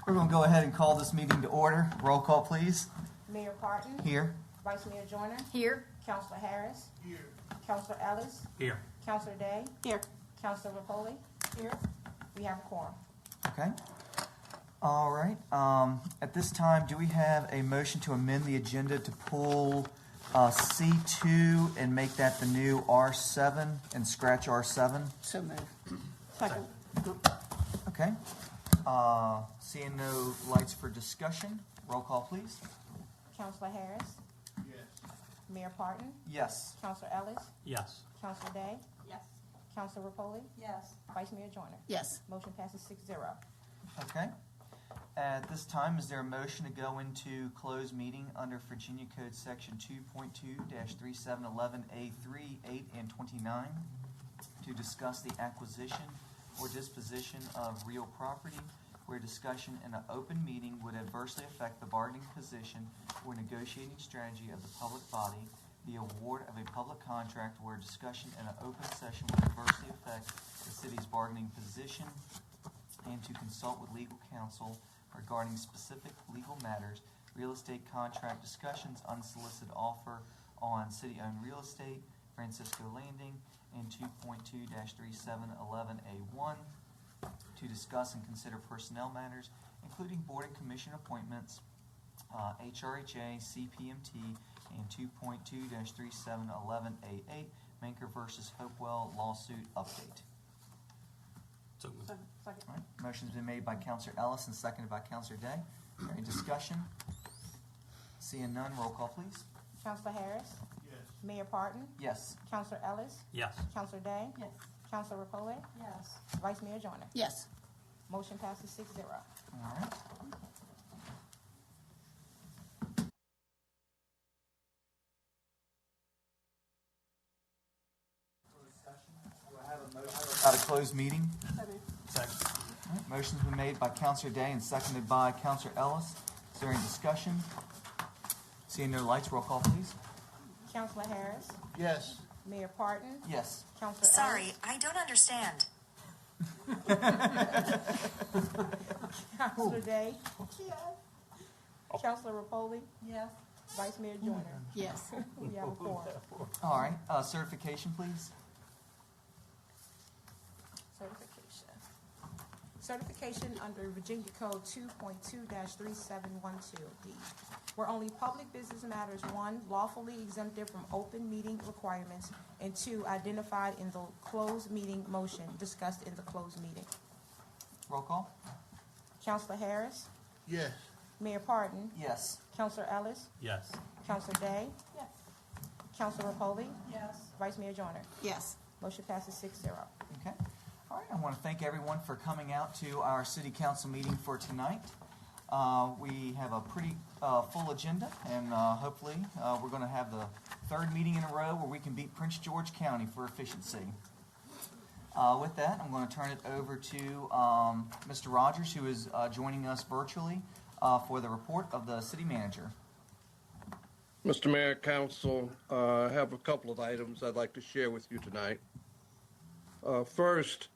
We're going to go ahead and call this meeting to order. Roll call, please. Mayor Parton. Here. Vice Mayor Joyner. Here. Councilor Harris. Here. Councilor Ellis. Here. Councilor Day. Here. Councilor Rapoli. Here. We have a quorum. Okay. All right. At this time, do we have a motion to amend the agenda to pull C2 and make that the new R7 and scratch R7? So moved. Second. Okay. Seeing no lights for discussion, roll call, please. Councilor Harris. Yes. Mayor Parton. Yes. Councilor Ellis. Yes. Councilor Day. Yes. Councilor Rapoli. Yes. Vice Mayor Joyner. Yes. Motion passes 6-0. Okay. At this time, is there a motion to go into closed meeting under Virginia Code Section 2.2-3711A3, 8, and 29 to discuss the acquisition or disposition of real property where discussion in an open meeting would adversely affect the bargaining position or negotiating strategy of the public body, the award of a public contract where discussion in an open session would adversely affect the city's bargaining position, and to consult with legal counsel regarding specific legal matters, real estate contract discussions, unsolicited offer on city-owned real estate, Francisco Landing, and 2.2-3711A1 to discuss and consider personnel matters, including board and commission appointments, HRHA, CPMT, and 2.2-3711A8, Manker versus Hopewell lawsuit update. So moved. Second. All right. Motion's been made by Councilor Ellis and seconded by Councilor Day. Any discussion? Seeing none, roll call, please. Councilor Harris. Yes. Mayor Parton. Yes. Councilor Ellis. Yes. Councilor Day. Yes. Councilor Rapoli. Yes. Vice Mayor Joyner. Yes. Motion passes 6-0. All right. Out of closed meeting. Second. All right. Motion's been made by Councilor Day and seconded by Councilor Ellis. Is there any discussion? Seeing no lights, roll call, please. Councilor Harris. Yes. Mayor Parton. Yes. Councilor Sorry, Ellis. I don't understand. Councilor Day. Councilor Rapoli. Yes. Vice Mayor Joyner. Yes. We have a quorum. All right. Certification, please. Certification under Virginia Code 2.2-3712D, where only public business matters, 1, lawfully exempted from open meeting requirements, and 2, identified in the closed meeting motion discussed in the closed meeting. Roll call. Councilor Harris. Yes. Mayor Parton. Yes. Councilor Ellis. Yes. Councilor Day. Yes. Councilor Rapoli. Yes. Vice Mayor Joyner. Yes. Motion passes 6-0. Okay. All right. I want to thank everyone for coming out to our city council meeting for tonight. We have a pretty full agenda, and hopefully we're going to have the third meeting in a row where we can beat Prince George County for efficiency. With that, I'm going to turn it over to Mr. Rogers, who is joining us virtually for the report of the city manager. Mr. Mayor, Council, I have a couple of items I'd like to share with you tonight. First,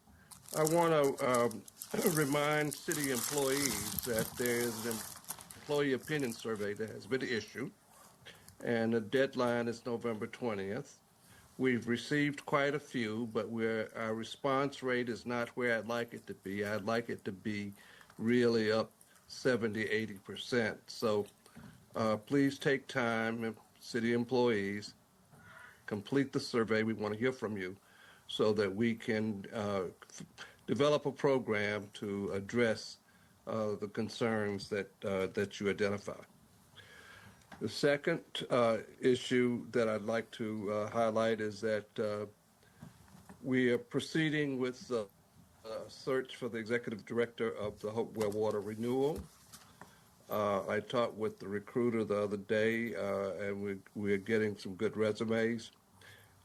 I want to remind city employees that there is an employee opinion survey that has been issued, and the deadline is November 20th. We've received quite a few, but our response rate is not where I'd like it to be. I'd like it to be really up 70-80%. So please take time, city employees, complete the survey. We want to hear from you so that we can develop a program to address the concerns that you identify. The second issue that I'd like to highlight is that we are proceeding with the search for the executive director of the Hopewell Water Renewal. I talked with the recruiter the other day, and we're getting some good resumes.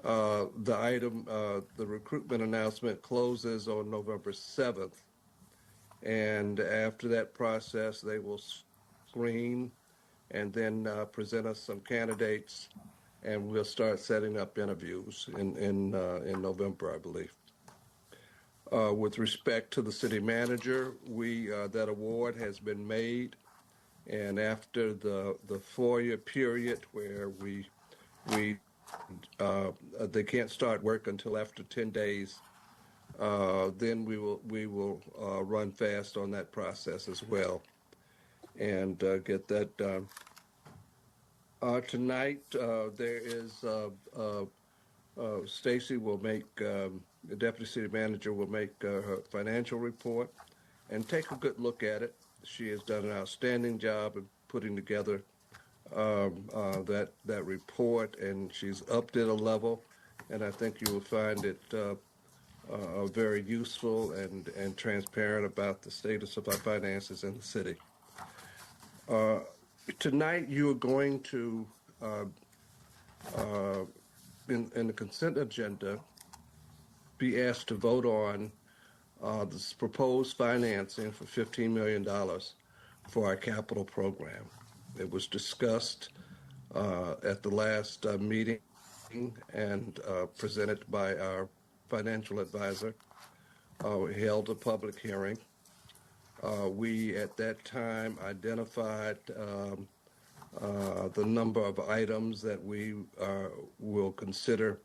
The recruitment announcement closes on November 7th, and after that process, they will screen and then present us some candidates, and we'll start setting up interviews in November, I believe. With respect to the city manager, that award has been made, and after the 4-year period where they can't start work until after 10 days, then we will run fast on that process as well and get that done. Tonight, there is Stacy will make, the deputy city manager will make her financial report and take a good look at it. She has done an outstanding job of putting together that report, and she's upped it a level, and I think you will find it very useful and transparent about the status of our finances in the city. Tonight, you are going to, in the consent agenda, be asked to vote on this proposed financing for $15 million for our capital program. It was discussed at the last meeting and presented by our financial advisor. We held a public hearing. We, at that time, identified the number of items that we will consider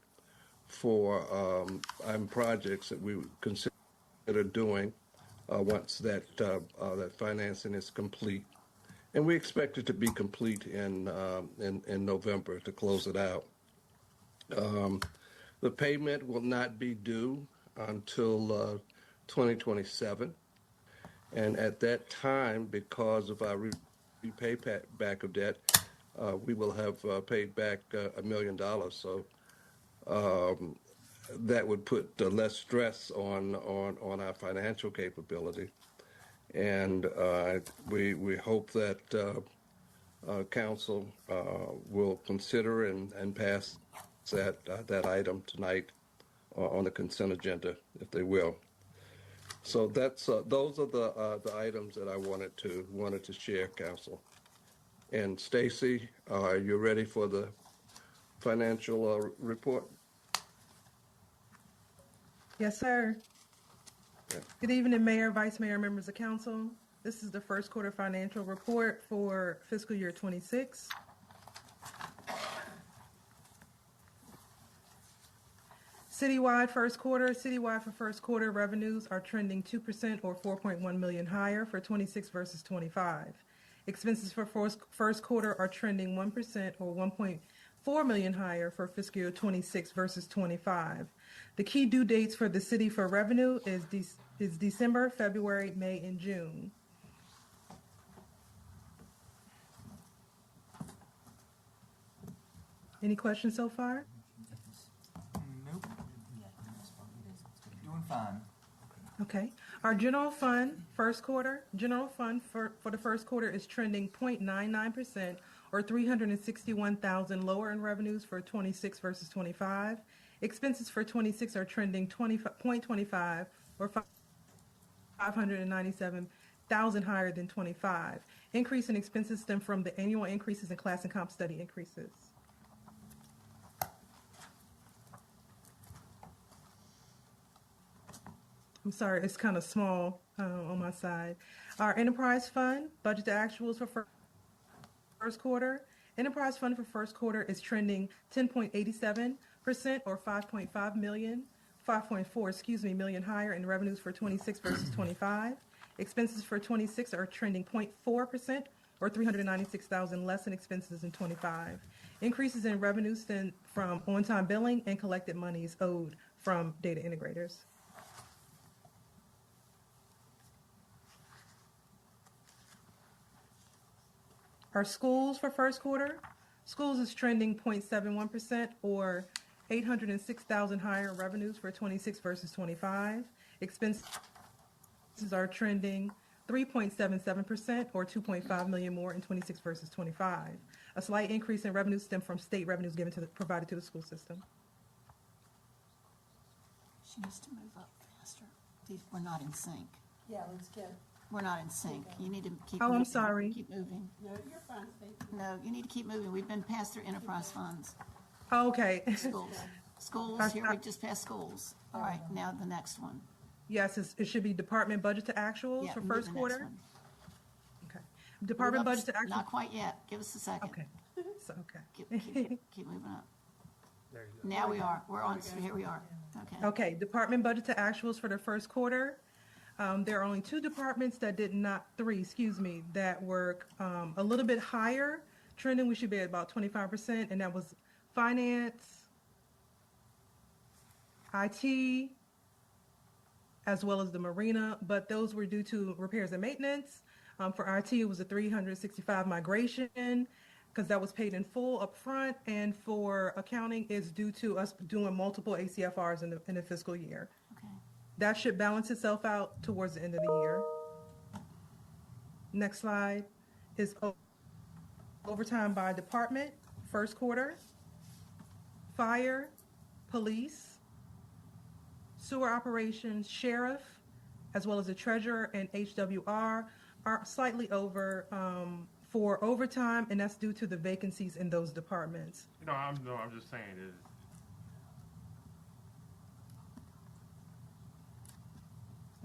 for projects that we would consider doing once that financing is complete. And we expect it to be complete in November to close it out. The payment will not be due until 2027. And at that time, because of our repay back of debt, we will have paid back $1 million. So that would put less stress on our financial capability. And we hope that council will consider and pass that item tonight on the consent agenda, if they will. So that's those are the items that I wanted to share, council. And Stacy, are you ready for the financial report? Yes, sir. Yeah. Good evening, Mayor, Vice Mayor, members of council. This is the first quarter financial report for fiscal year 26. Citywide for first quarter revenues are trending 2% or 4.1 million higher for 26 versus 25. Expenses for first quarter are trending 1% or 1.4 million higher for fiscal year 26 versus 25. The key due dates for the city for revenue is December, February, May, and June. Any questions so far? Nope. Doing fine. Okay. Our general fund for the first quarter is trending 0.99% or 361,000 lower in revenues for 26 versus 25. Expenses for 26 are trending 0.25 or 597,000 higher than 25. Increase in expenses stem from the annual increases in class and comp study increases. I'm sorry, it's kind of small on my side. Our enterprise fund, budget to actuals for first quarter. Enterprise fund for first quarter is trending 10.87% or 5.4 million higher in revenues for 26 versus 25. Expenses for 26 are trending 0.4% or 396,000 less in expenses in 25. Increases in revenues stem from on-time billing and collected monies owed from data integrators. Our schools for first quarter, schools is trending 0.71% or 806,000 higher revenues for 26 versus 25. Expenses are trending 3.77% or 2.5 million more in 26 versus 25. A slight increase in revenues stem from state revenues provided to the school system. She needs to move up faster. We're not in sync. Yeah, let's get. We're not in sync. You need to keep Oh, moving. I'm sorry. Keep moving. No, you're fine, Stacy. No, you need to keep moving. We've been past through enterprise funds. Oh, okay. Schools. Schools, here we just passed schools. All right, now the next one. Yes, it should be department budget to actuals Yeah, for move first the next quarter. one. Okay. Department Move budget up to actual. Not quite yet. Give us a second. Okay, so, okay. Keep moving up. There you go. Now we are. We're on, here we are. Okay. Okay, department budget to actuals for the first quarter. There are only two departments that did not, three, excuse me, that were a little bit higher. Trending, we should be at about 25%, and that was finance, IT, as well as the marina, but those were due to repairs and maintenance. For IT, it was a 365 migration, because that was paid in full upfront, and for accounting, it's due to us doing multiple ACFRs in the fiscal year. Okay. That should balance itself out towards the end of the year. Next slide is overtime by department, first quarter. Fire, police, sewer operations, sheriff, as well as the treasurer and HWR are slightly over for overtime, and that's due to the vacancies in those departments. I'm just saying it.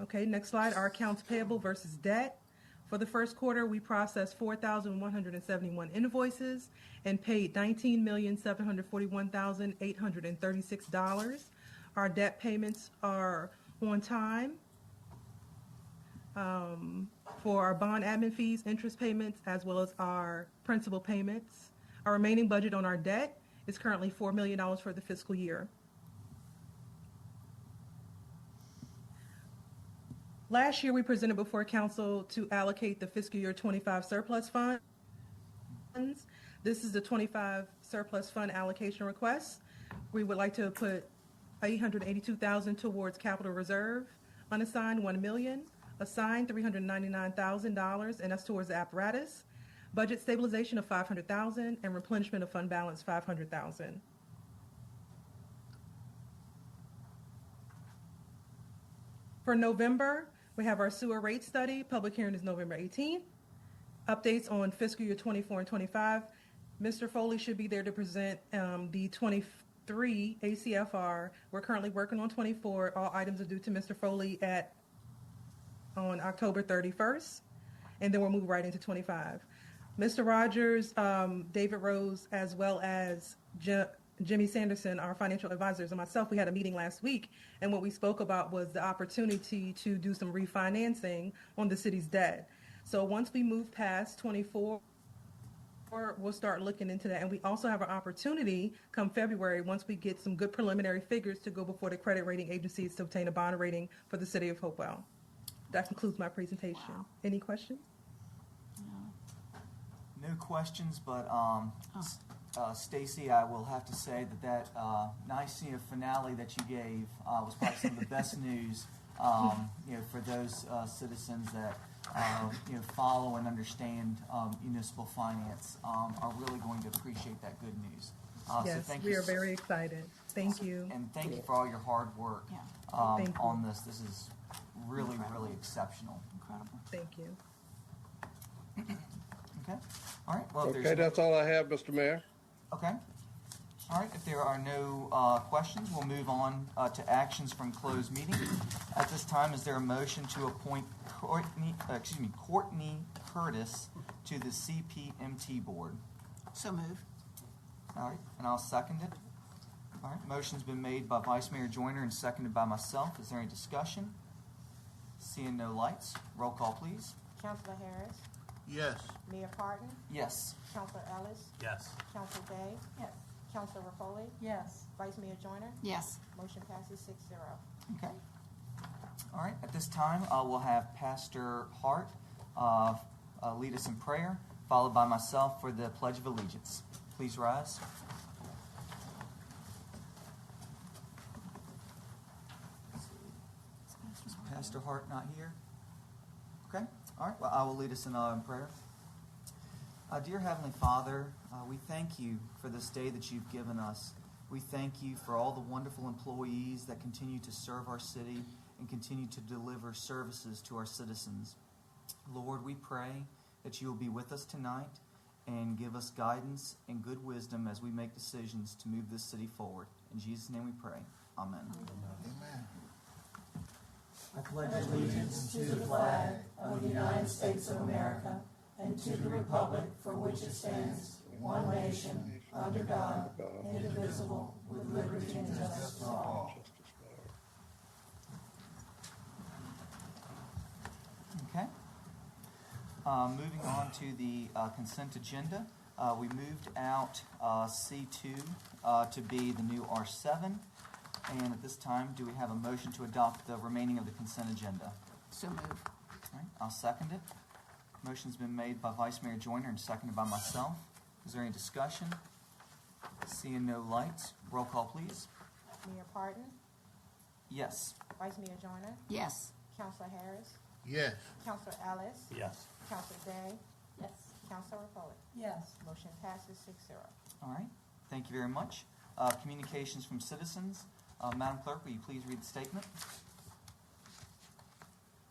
Okay, next slide, our accounts payable versus debt. For the first quarter, we processed 4,171 invoices and paid $19,741,836. Our debt payments are on time. For our bond admin fees, interest payments, as well as our principal payments. Our remaining budget on our debt is currently $4 million for the fiscal year. Last year, we presented before council to allocate the fiscal year 25 surplus funds. This is the 25 surplus fund allocation request. We would like to put $882,000 towards capital reserve, unassigned $1 million, assigned $399,000, and that's towards the apparatus. Budget stabilization of $500,000 and replenishment of fund balance $500,000. For November, we have our sewer rate study. Public hearing is November 18th. Updates on fiscal year 24 and 25. Mr. Foley should be there to present the 23 ACFR. We're currently working on 24. All items are due to Mr. Foley on October 31st, and then we'll move right into 25. Mr. Rogers, David Rose, as well as Jimmy Sanderson, our financial advisors, and myself, we had a meeting last week, and what we spoke about was the opportunity to do some refinancing on the city's debt. So once we move past 24, we'll start looking into that. And we also have an opportunity come February, once we get some good preliminary figures, to go before the credit rating agencies to obtain a bond rating for the city of Hopewell. That concludes my presentation. Wow. Any questions? No questions, but Stacy, I will have to say that nice finale that you gave was probably some of the best news for those citizens that follow and understand municipal finance are really going to appreciate that good news. Yes, so thank we you are very excited. Thank you. And thank you for all your hard work Yeah. Thank you. on this. This is really, Incredible. really exceptional. Incredible. Thank you. Okay. All right. Well, if Okay, there's that's all I have, Mr. Mayor. okay. All right. If there are no questions, we'll move on to actions from closed meeting. At this time, is there a motion to appoint Courtney Curtis to the CPMT board? So move. All right, and I'll second it. All right, motion's been made by Vice Mayor Joyner and seconded by myself. Is there any discussion? Seeing no lights, roll call, please. Councilor Harris, Yes. Mayor Parton, Yes. Councilor Ellis, Yes. Councilor Day, Yes. Councilor Rapoli, Yes. Vice Mayor Joyner. Yes. Motion passes 6-0. Okay. All right, at this time, we'll have Pastor Hart lead us in prayer, followed by myself for the Pledge of Allegiance. Please rise. Is Pastor Hart not here? Okay. All right. Well, I will lead us in prayer. Dear Heavenly Father, we thank you for this day that you've given us. We thank you for all the wonderful employees that continue to serve our city and continue to deliver services to our citizens. Lord, we pray that you will be with us tonight and give us guidance and good wisdom as we make decisions to move this city forward. In Jesus' name we pray. Amen. Okay. Moving on to the consent agenda, we moved out C2 to be the new R7. And at this time, do we have a motion to adopt the remaining of the consent agenda? So move. All right, I'll second it. Motion's been made by Vice Mayor Joyner and seconded by myself. Is there any discussion? Seeing no lights, roll call, please. Mayor Parton, Yes. Vice Mayor Joyner, Yes. Counselor Harris, Yes. Counselor Ellis, Yes. Counselor Day, Yes. Counselor Pollak. Yes. Motion passes 6-0. All right, thank you very much. Communications from citizens. Madam Clerk, will you please read the statement?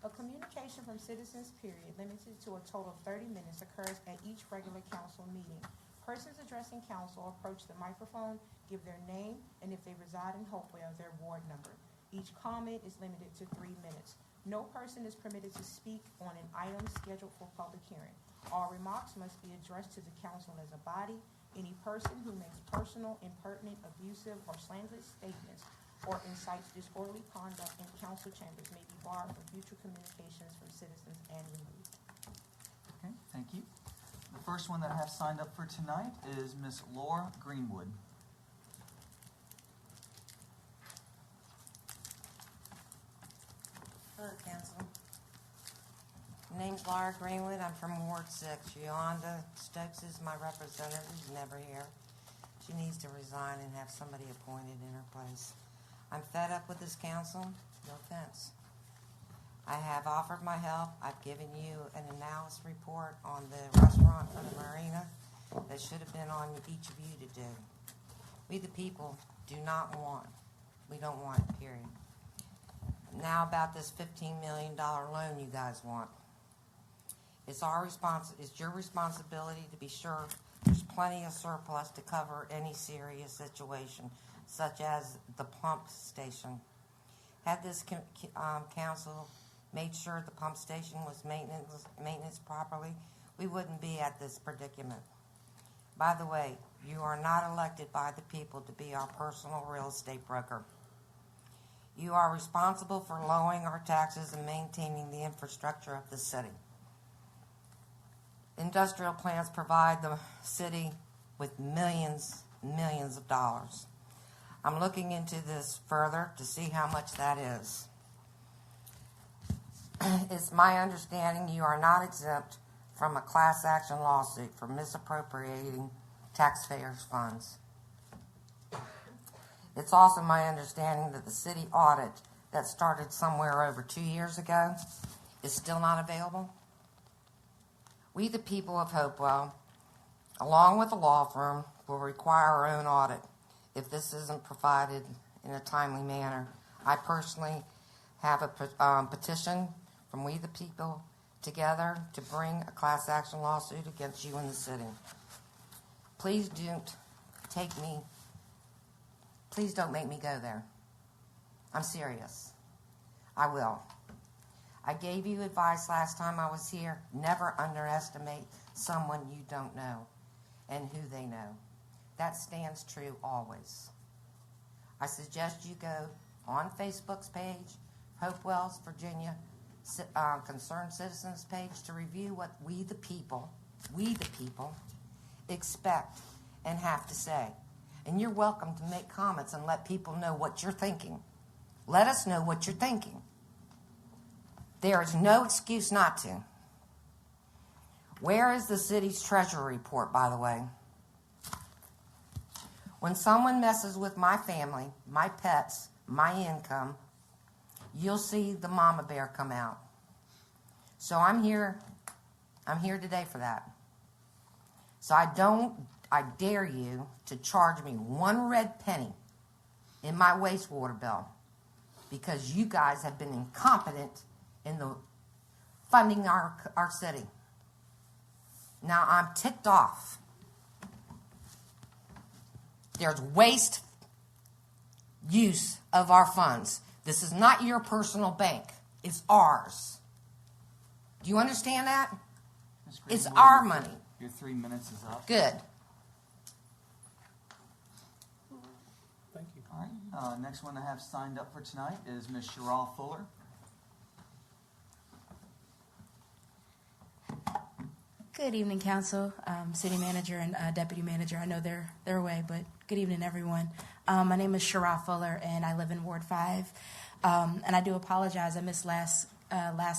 A communication from citizens, period, limited to a total of 30 minutes occurs at each regular council meeting. Persons addressing council approach the microphone, give their name, and if they reside in Hopewell, their ward number. Each comment is limited to 3 minutes. No person is permitted to speak on an item scheduled for public hearing. All remarks must be addressed to the council as a body. Any person who makes personal, impertinent, abusive, or slanderous statements or incites disorderly conduct in council chambers may be barred from future communications from citizens and removed. Okay, thank you. The first one that I have signed up for tonight is Miss Laura Greenwood. Hello, Council. My name's Laura Greenwood. I'm from Ward 6. Yolanda Stokes is my representative. She's never here. She needs to resign and have somebody appointed in her place. I'm fed up with this council. No offense. I have offered my help. I've given you an analysis report on the restaurant for the marina that should have been on each of you to do. We the people do not want. We don't want it, period. Now about this $15 million loan you guys want. It's your responsibility to be sure there's plenty of surplus to cover any serious situation, such as the pump station. Had this council made sure the pump station was maintenance properly, we wouldn't be at this predicament. By the way, you are not elected by the people to be our personal real estate broker. You are responsible for lowering our taxes and maintaining the infrastructure of the city. Industrial plants provide the city with millions of dollars. I'm looking into this further to see how much that is. It's my understanding you are not exempt from a class action lawsuit for misappropriating taxpayers' funds. It's also my understanding that the city audit that started somewhere over 2 years ago is still not available. We, the people of Hopewell, along with the law firm, will require our own audit if this isn't provided in a timely manner. I personally have a petition from We the People together to bring a class action lawsuit against you in the city. Please don't make me go there. I'm serious. I will. I gave you advice last time I was here. Never underestimate someone you don't know and who they know. That stands true always. I suggest you go on Facebook's page, Hopewell's Virginia Concerned Citizens page, to review what we the people expect and have to say. And you're welcome to make comments and let people know what you're thinking. Let us know what you're thinking. There is no excuse not to. Where is the city's treasury report, by the way? When someone messes with my family, my pets, my income, you'll see the mama bear come out. So I'm here today for that. So I dare you to charge me one red penny in my wastewater bill because you guys have been incompetent in the funding our city. Now I'm ticked off. There's waste use of our funds. This is not your personal bank. It's ours. Do you understand that? Ms. It's Greenwood, our money. Your 3 minutes is up. Good. Thank you. All right, next one I have signed up for tonight is Ms. Sherrall Fuller. Good evening, Council, City Manager, and Deputy Manager. I know they're away, but good evening, everyone. My name is Sherrall Fuller, and I live in Ward 5. And I do apologize. I missed last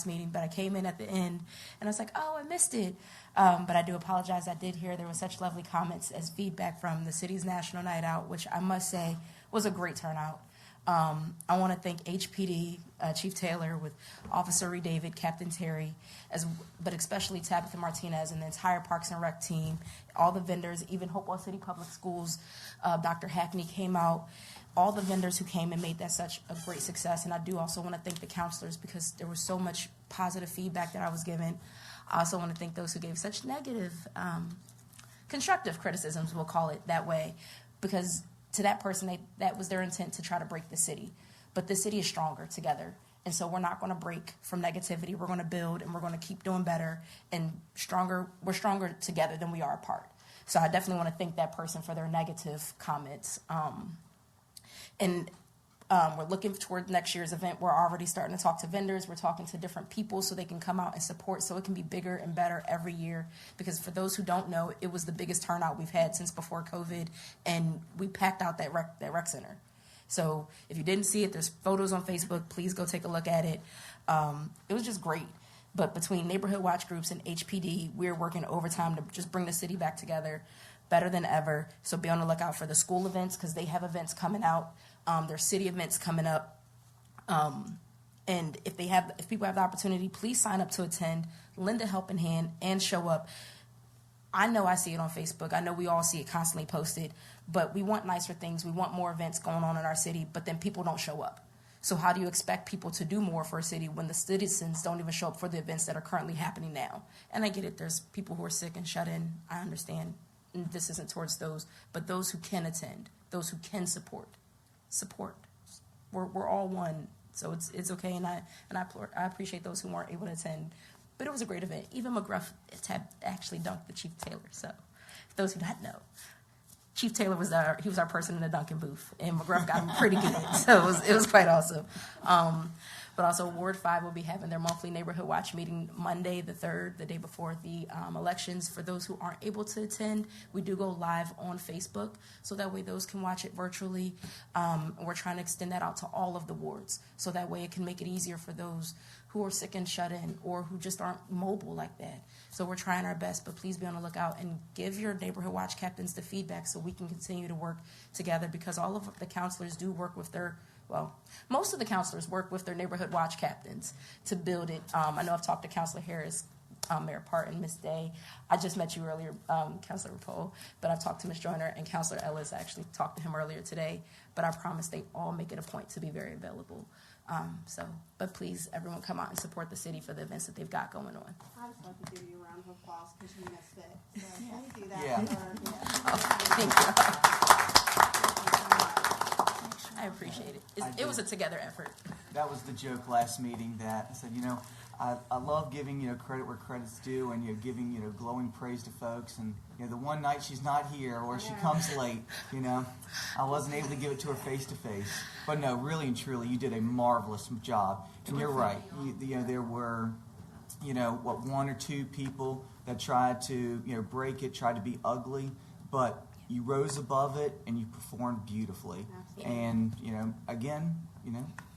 meeting, but I came in at the end, and I was like, oh, I missed it. But I do apologize. I did hear there were such lovely comments as feedback from the city's National Night Out, which I must say was a great turnout. I want to thank HPD, Chief Taylor, with Officer Reed David, Captain Terry, but especially Tabitha Martinez and the entire Parks and Rec team, all the vendors, even Hopewell City Public Schools, Dr. Hackney came out, all the vendors who came and made that such a great success. And I do also want to thank the counselors because there was so much positive feedback that I was given. I also want to thank those who gave such negative, constructive criticisms, we'll call it that way, because to that person, that was their intent to try to break the city. But the city is stronger together. And so we're not going to break from negativity. We're going to build, and we're going to keep doing better and stronger. We're stronger together than we are apart. So I definitely want to thank that person for their negative comments. We're looking toward next year's event. We're already starting to talk to vendors. We're talking to different people so they can come out and support so it can be bigger and better every year. Because for those who don't know, it was the biggest turnout we've had since before COVID, and we packed out that rec center. So if you didn't see it, there's photos on Facebook. Please go take a look at it. It was just great. But between Neighborhood Watch Groups and HPD, we're working overtime to just bring the city back together better than ever. So be on the lookout for the school events because they have events coming out. There's city events coming up. And if people have the opportunity, please sign up to attend, lend a helping hand, and show up. I know I see it on Facebook. I know we all see it constantly posted, but we want nicer things. We want more events going on in our city, but then people don't show up. So how do you expect people to do more for a city when the citizens don't even show up for the events that are currently happening now? And I get it. There's people who are sick and shut in. I understand. And this isn't towards those, but those who can attend, those who can support. We're all one, so it's okay. And I appreciate those who weren't able to attend. But it was a great event. Even McGruff actually dunked the Chief Taylor. So, for those who don't know, Chief Taylor was our person in the Dunkin' booth, and McGruff got him pretty good. So it was quite awesome. But also, Ward 5 will be having their monthly neighborhood watch meeting Monday the 3rd, the day before the elections. For those who aren't able to attend, we do go live on Facebook, so that way those can watch it virtually. And we're trying to extend that out to all of the wards, so that way it can make it easier for those who are sick and shut in or who just aren't mobile like that. So we're trying our best, but please be on the lookout and give your neighborhood watch captains the feedback so we can continue to work together, because all of the counselors do work with most of the counselors work with their neighborhood watch captains to build it. I know I've talked to Councilor Harris, Mayor Parton, Ms. Day. I just met you earlier, Councilor Rapole, but I've talked to Ms. Joyner and Councilor Ellis. I actually talked to him earlier today, but I promise they all make it a point to be very available. But please, everyone come out and support the city for the events that they've got going on. I'd just like to give you a round of applause because you missed it. So can we do that? Yeah. Thank you. I appreciate it. It was a together effort. That was the joke last meeting that I said, I love giving, credit where credit's due and, giving, glowing praise to folks. And, the one night she's not here or she comes late, I wasn't able to give it to her face to face. But no, really and truly, you did a marvelous job. And you're right. There were, one or two people that tried to, break it, tried to be ugly, but you rose above it and you performed beautifully. Absolutely. And, again,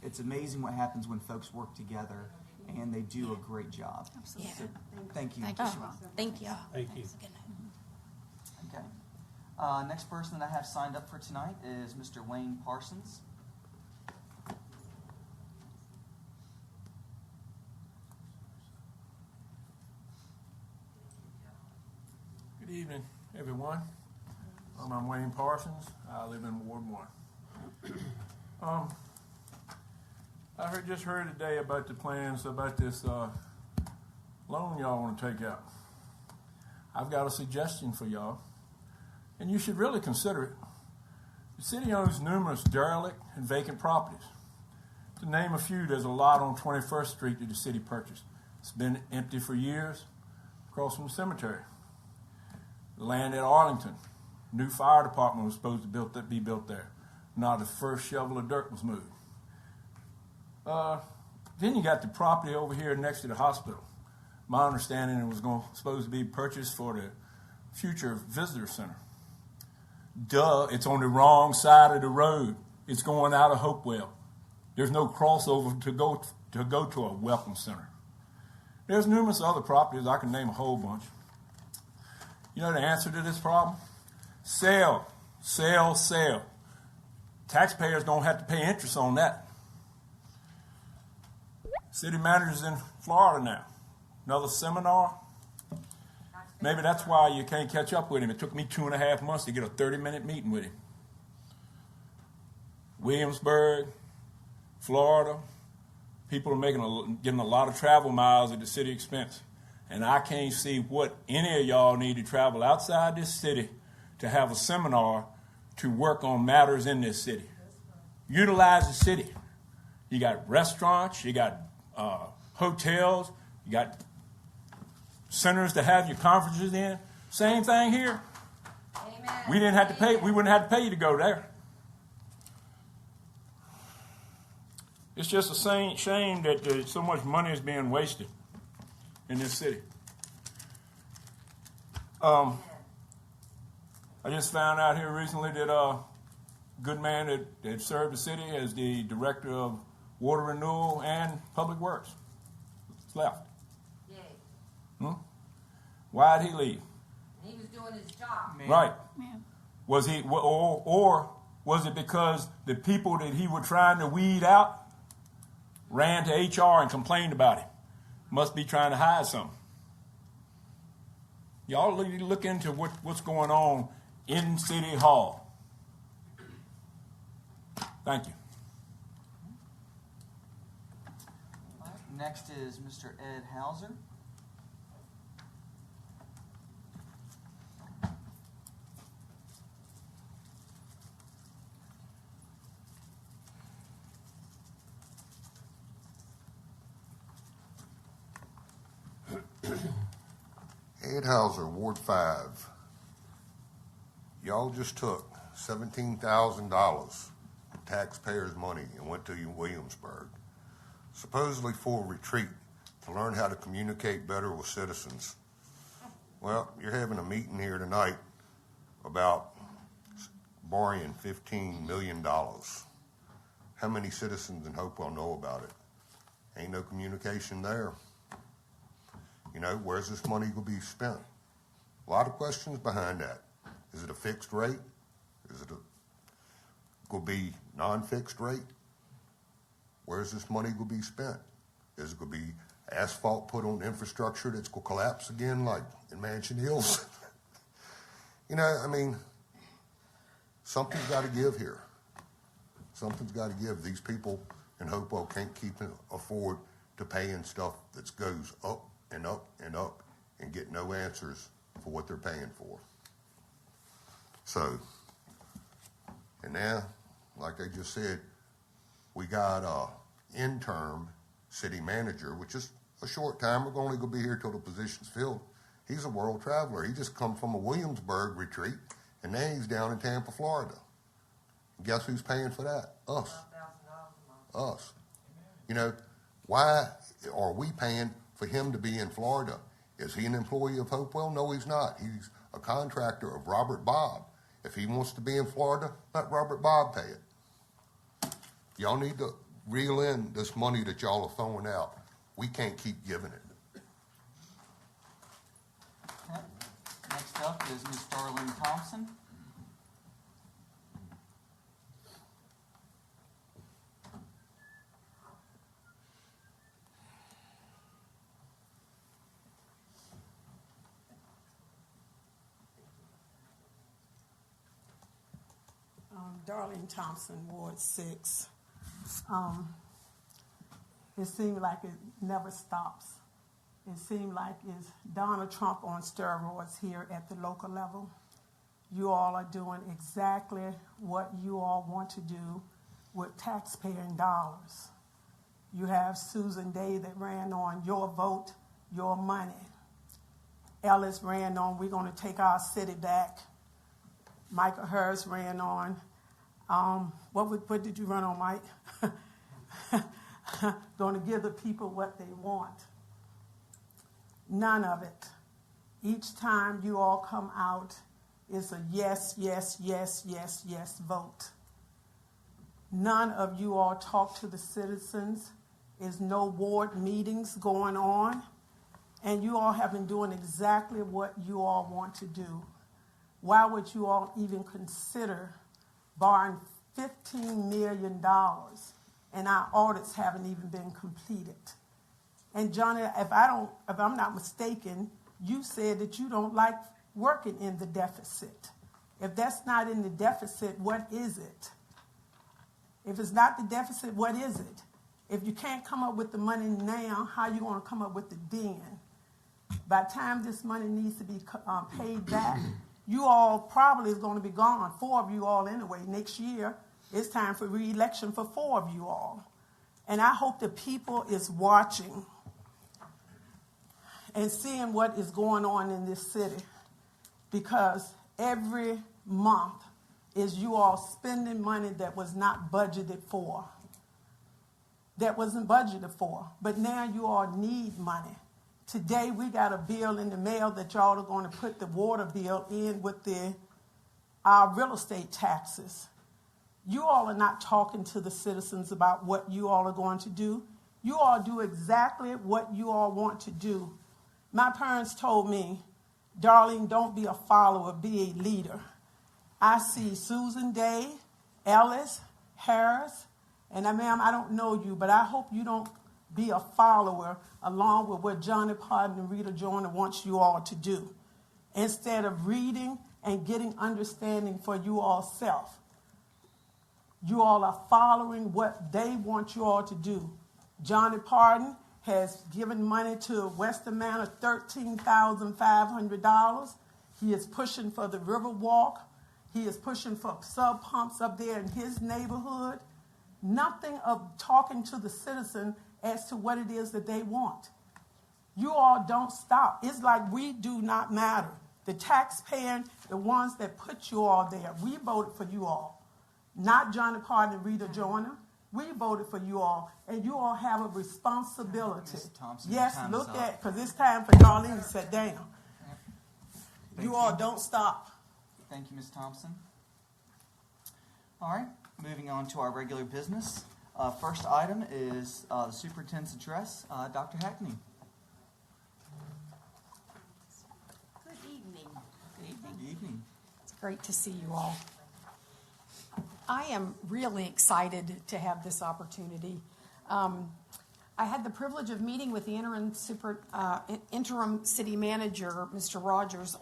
it's amazing what happens when folks work together and they do a great job. Absolutely. So, thank you. Thank you. Thank you. Thank you. Okay. Next person that I have signed up for tonight is Mr. Wayne Parsons. Good evening, everyone. I'm Wayne Parsons. I live in Ward 1. I just heard today about the plans about this loan y'all want to take out. I've got a suggestion for y'all, and you should really consider it. The city owns numerous derelict and vacant properties. To name a few, there's a lot on 21st Street that the city purchased. It's been empty for years, across from the cemetery. The land at Arlington, new fire department was supposed to be built there. Not the first shovel of dirt was moved. Then you got the property over here next to the hospital. My understanding it was supposed to be purchased for the future visitor center. Duh, it's on the wrong side of the road. It's going out of Hopewell. There's no crossover to go to a welcome center. There's numerous other properties. I can name a whole bunch. You know the answer to this problem? Sell, sell, sell. Taxpayers don't have to pay interest on that. City manager's in Florida now. Another seminar. Maybe that's why you can't catch up with him. It took me 2.5 months to get a 30-minute meeting with him. Williamsburg, Florida, people are getting a lot of travel miles at the city expense. And I can't see what any of y'all need to travel outside this city to have a seminar to work on matters in this city. Utilize the city. You got restaurants, you got hotels, you got centers to have your conferences in. Same thing here. Amen. We didn't have to pay. We wouldn't have to pay you to go there. It's just a shame that so much money is being wasted in this city. I just found out here recently that a good man that served the city as the director of water renewal and public works left. Yeah. Why did he leave? He was doing his job. Right. Man. Was he, or was it because the people that he was trying to weed out ran to HR and complained about him? Must be trying to hide something. Y'all need to look into what's going on in City Hall. Thank you. All right, next is Mr. Ed Hauser. Ed Hauser, Ward 5. Y'all just took $17,000 of taxpayers' money and went to Williamsburg, supposedly for a retreat to learn how to communicate better with citizens. Well, you're having a meeting here tonight about borrowing $15 million. How many citizens in Hopewell know about it? Ain't no communication there. You know, where's this money going to be spent? A lot of questions behind that. Is it a fixed rate? Is it going to be non-fixed rate? Where's this money going to be spent? Is it going to be asphalt put on infrastructure that's going to collapse again like in Mansion Hills? You know, I mean, something's got to give here. Something's got to give. These people in Hopewell can't afford to pay in stuff that goes up and up and up and get no answers for what they're paying for. So, and now, like I just said, we got a interim city manager, which is a short time. We're only going to be here till the position's filled. He's a world traveler. He just come from a Williamsburg retreat, and now he's down in Tampa, Florida. Guess who's paying for that? Us. Us. You know, why are we paying for him to be in Florida? Is he an employee of Hopewell? No, he's not. He's a contractor of Robert Bob. If he wants to be in Florida, let Robert Bob pay it. Y'all need to reel in this money that y'all are throwing out. We can't keep giving it. Okay. Next up is Ms. Darlene Thompson. Darlene Thompson, Ward 6. It seems like it never stops. It seems like it's Donald Trump on steroids here at the local level. You all are doing exactly what you all want to do with taxpaying dollars. You have Susan Day that ran on Your Vote, Your Money. Ellis ran on We're Going to Take Our City Back. Michael Harris ran on, what did you run on, Mike? Going to give the people what they want. None of it. Each time you all come out, it's a yes, yes, yes, yes, yes vote. None of you all talk to the citizens. There's no ward meetings going on. And you all have been doing exactly what you all want to do. Why would you all even consider borrowing $15 million and our audits haven't even been completed? And Johnny, if I'm not mistaken, you said that you don't like working in the deficit. If that's not in the deficit, what is it? If it's not the deficit, what is it? If you can't come up with the money now, how are you going to come up with it then? By the time this money needs to be paid back, you all probably is going to be gone, 4 of you all anyway. Next year, it's time for re-election for 4 of you all. And I hope the people is watching and seeing what is going on in this city, because every month is you all spending money that was not budgeted for, that wasn't budgeted for, but now you all need money. Today we got a bill in the mail that y'all are going to put the water bill in with our real estate taxes. You all are not talking to the citizens about what you all are going to do. You all do exactly what you all want to do. My parents told me, Darlene, don't be a follower, be a leader. I see Susan Day, Ellis, Harris, and ma'am, I don't know you, but I hope you don't be a follower along with what Johnny Parton and Rita Joyner wants you all to do. Instead of reading and getting understanding for you all self, you all are following what they want you all to do. Johnny Parton has given money to Western Manor, $13,500. He is pushing for the Riverwalk. He is pushing for sub pumps up there in his neighborhood. Nothing of talking to the citizen as to what it is that they want. You all don't stop. It's like we do not matter. The taxpayer, the ones that put you all there, we voted for you all. Not Johnny Parton and Rita Joyner. We voted for you all, and you all have a responsibility. Ms. Thompson, yes, your time look is up. at, because it's time for Darlene to sit down. You all don't stop. Thank you, Ms. Thompson. All right, moving on to our regular business. First item is the superintendent's address. Dr. Hackney. Good evening. Good evening. It's great to see you all. I am really excited to have this opportunity. I had the privilege of meeting with the interim city manager, Mr. Rogers,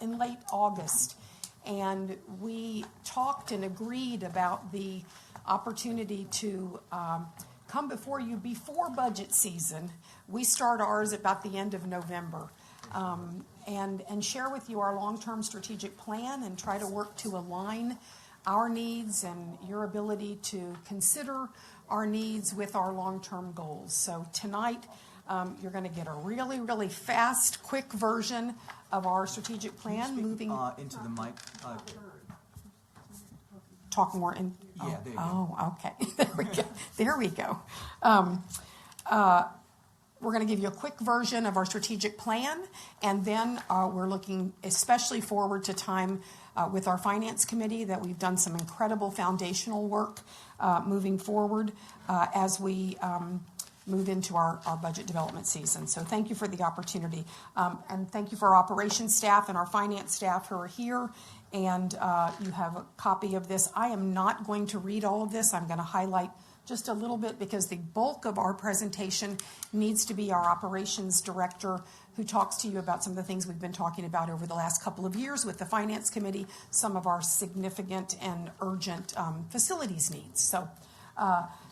in late August, and we talked and agreed about the opportunity to come before you before budget season. We start ours about the end of November, and share with you our long-term strategic plan and try to work to align our needs and your ability to consider our needs with our long-term goals. So tonight, you're going to get a really, really fast, quick version of our strategic plan. Moving into the mic. Talk more in. Yeah, there you go. Oh, okay. There we go. There we go. We're going to give you a quick version of our strategic plan, and then we're looking especially forward to time with our finance committee that we've done some incredible foundational work moving forward as we move into our budget development season. So thank you for the opportunity. And thank you for our operations staff and our finance staff who are here. And you have a copy of this. I am not going to read all of this. I'm going to highlight just a little bit because the bulk of our presentation needs to be our operations director who talks to you about some of the things we've been talking about over the last couple of years with the finance committee, some of our significant and urgent facilities needs. So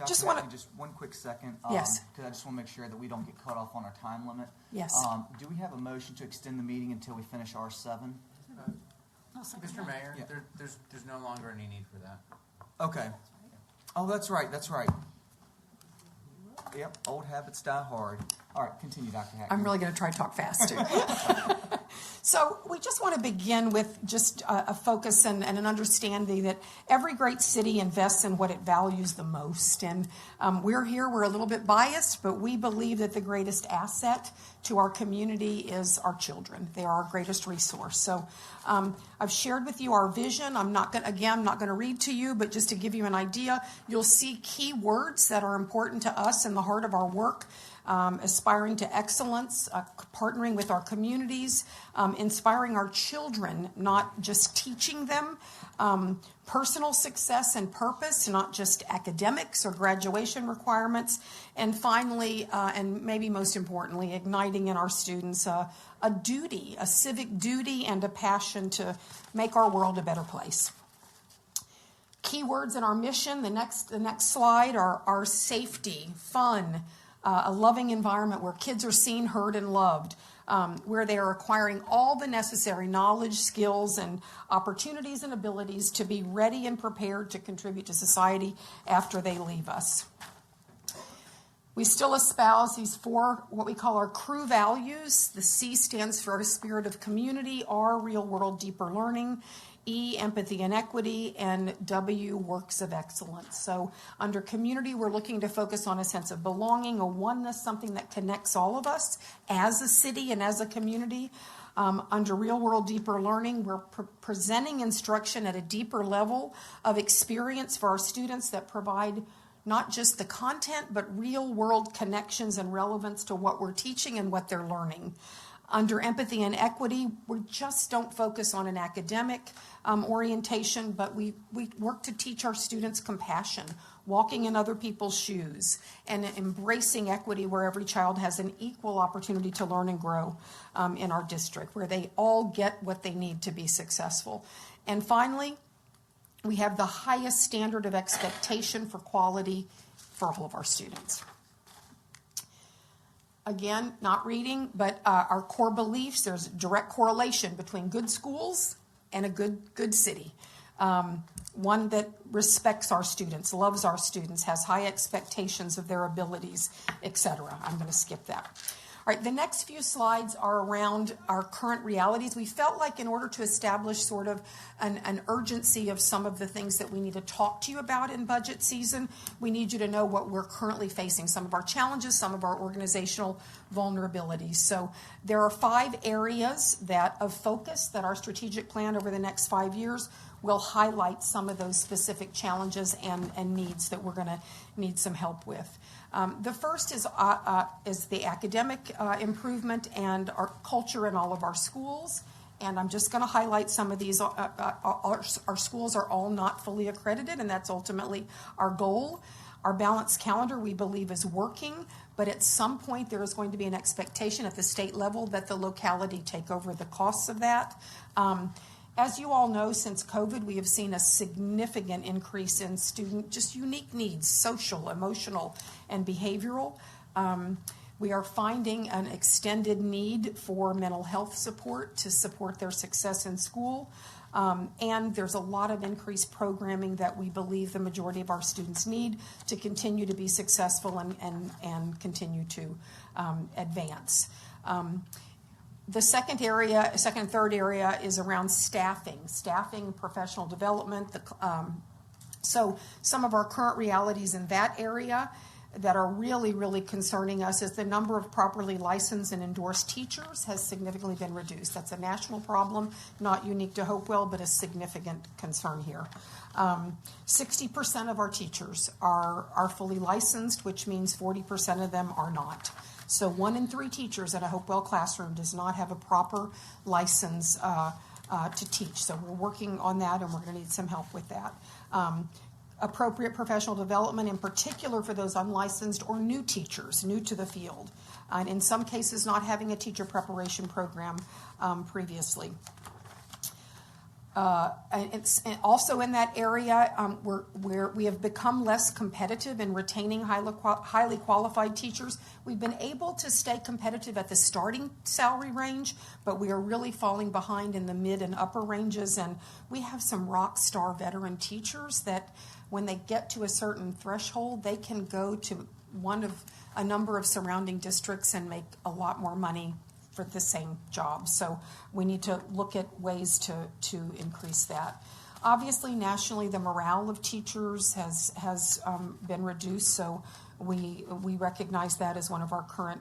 just want to... Just one quick second. Yes. Because I just want to make sure that we don't get cut off on our time limit. Yes. Do we have a motion to extend the meeting until we finish R7? Mr. Mayor, Yeah. there's no longer any need for that. Okay. Oh, that's right. That's right. Yep, old habits die hard. All right, continue, Dr. Hackney. I'm really going to try to talk fast too. So we just want to begin with just a focus and an understanding that every great city invests in what it values the most. And we're a little bit biased, but we believe that the greatest asset to our community is our children. They are our greatest resource. So I've shared with you our vision. I'm not going to read to you, but just to give you an idea, you'll see key words that are important to us in the heart of our work. Aspiring to excellence, partnering with our communities, inspiring our children, not just teaching them, personal success and purpose, not just academics or graduation requirements, and finally, and maybe most importantly, igniting in our students a duty, a civic duty and a passion to make our world a better place. Key words in our mission, the next slide, are safety, fun, a loving environment where kids are seen, heard, and loved, where they are acquiring all the necessary knowledge, skills, and opportunities and abilities to be ready and prepared to contribute to society after they leave us. We still espouse these 4, what we call our CREW values. The C stands for a spirit of community, R, real world deeper learning, E, empathy and equity, and W, works of excellence. So under community, we're looking to focus on a sense of belonging, a oneness, something that connects all of us as a city and as a community. Under real world deeper learning, we're presenting instruction at a deeper level of experience for our students that provide not just the content, but real world connections and relevance to what we're teaching and what they're learning. Under empathy and equity, we just don't focus on an academic orientation, but we work to teach our students compassion, walking in other people's shoes, and embracing equity where every child has an equal opportunity to learn and grow in our district, where they all get what they need to be successful. And finally, we have the highest standard of expectation for quality for all of our students. Again, not reading, but our core beliefs, there's a direct correlation between good schools and a good city. One that respects our students, loves our students, has high expectations of their abilities, etc. I'm going to skip that. All right, the next few slides are around our current realities. We felt like in order to establish sort of an urgency of some of the things that we need to talk to you about in budget season, we need you to know what we're currently facing, some of our challenges, some of our organizational vulnerabilities. So there are 5 areas of focus that our strategic plan over the next 5 years will highlight some of those specific challenges and needs that we're going to need some help with. The first is the academic improvement and our culture in all of our schools. And I'm just going to highlight some of these. Our schools are all not fully accredited, and that's ultimately our goal. Our balanced calendar, we believe, is working, but at some point there is going to be an expectation at the state level that the locality take over the costs of that. As you all know, since COVID, we have seen a significant increase in student just unique needs, social, emotional, and behavioral. We are finding an extended need for mental health support to support their success in school. And there's a lot of increased programming that we believe the majority of our students need to continue to be successful and continue to advance. The second and third area is around staffing, professional development. So some of our current realities in that area that are really, really concerning us is the number of properly licensed and endorsed teachers has significantly been reduced. That's a national problem, not unique to Hopewell, but a significant concern here. 60% of our teachers are fully licensed, which means 40% of them are not. So 1 in 3 teachers in a Hopewell classroom does not have a proper license to teach. So we're working on that, and we're going to need some help with that. Appropriate professional development, in particular for those unlicensed or new teachers, new to the field, and in some cases not having a teacher preparation program previously. And also in that area, we have become less competitive in retaining highly qualified teachers. We've been able to stay competitive at the starting salary range, but we are really falling behind in the mid and upper ranges. And we have some rock star veteran teachers that when they get to a certain threshold, they can go to one of a number of surrounding districts and make a lot more money for the same job. So we need to look at ways to increase that. Obviously, nationally, the morale of teachers has been reduced, so we recognize that as one of our current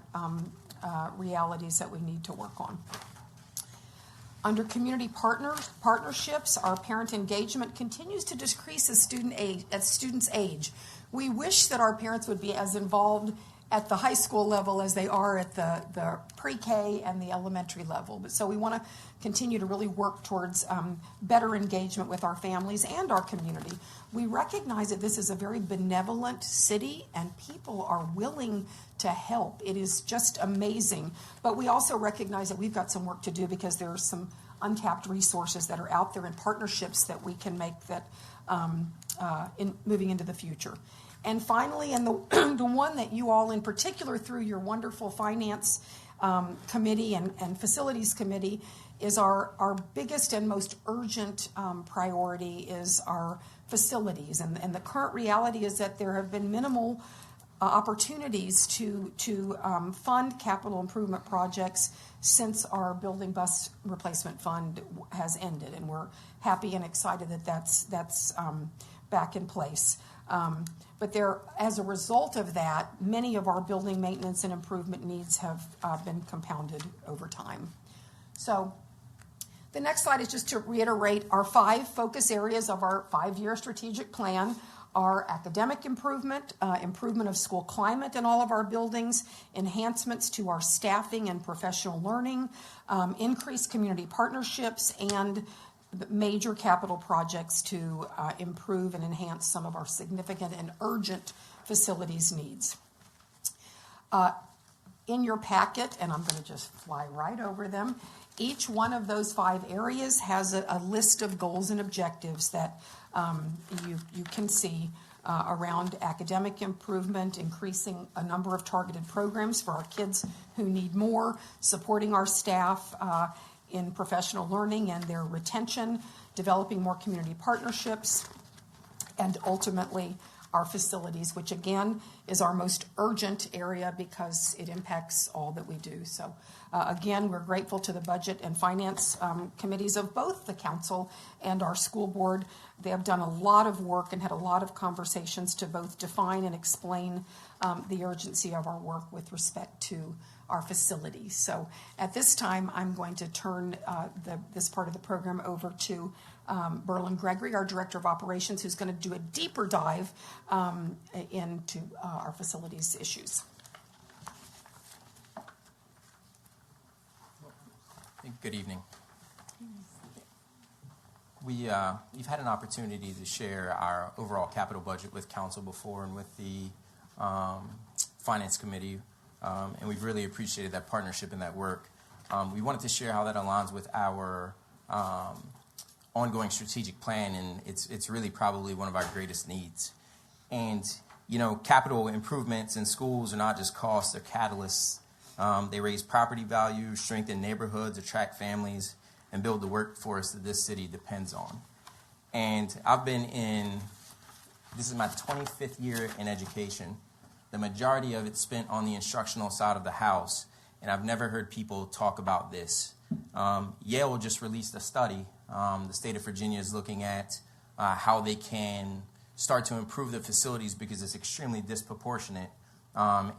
realities that we need to work on. Under community partnerships, our parent engagement continues to decrease as students age. We wish that our parents would be as involved at the high school level as they are at the pre-K and the elementary level. But so we want to continue to really work towards better engagement with our families and our community. We recognize that this is a very benevolent city and people are willing to help. It is just amazing. But we also recognize that we've got some work to do because there are some untapped resources that are out there and partnerships that we can make that in moving into the future. And finally, and the one that you all in particular through your wonderful finance committee and facilities committee is our biggest and most urgent priority is our facilities. And the current reality is that there have been minimal opportunities to fund capital improvement projects since our building bus replacement fund has ended. And we're happy and excited that that's back in place. But there, as a result of that, many of our building maintenance and improvement needs have been compounded over time. So the next slide is just to reiterate our 5 focus areas of our 5-year strategic plan are academic improvement, improvement of school climate in all of our buildings, enhancements to our staffing and professional learning, increased community partnerships, and major capital projects to improve and enhance some of our significant and urgent facilities needs. In your packet, and I'm going to just fly right over them, each one of those 5 areas has a list of goals and objectives that you can see around academic improvement, increasing a number of targeted programs for our kids who need more, supporting our staff in professional learning and their retention, developing more community partnerships, and ultimately our facilities, which again is our most urgent area because it impacts all that we do. So again, we're grateful to the budget and finance committees of both the council and our school board. They have done a lot of work and had a lot of conversations to both define and explain the urgency of our work with respect to our facilities. So at this time, I'm going to turn this part of the program over to Berlin Gregory, our Director of Operations, who's going to do a deeper dive into our facilities issues. Good evening. We've had an opportunity to share our overall capital budget with council before and with the finance committee, and we've really appreciated that partnership and that work. We wanted to share how that aligns with our ongoing strategic plan, and it's really probably one of our greatest needs. And, capital improvements in schools are not just costs, they're catalysts. They raise property values, strengthen neighborhoods, attract families, and build the workforce that this city depends on. And this is my 25th year in education. The majority of it spent on the instructional side of the house, and I've never heard people talk about this. Yale just released a study. The state of Virginia is looking at how they can start to improve the facilities because it's extremely disproportionate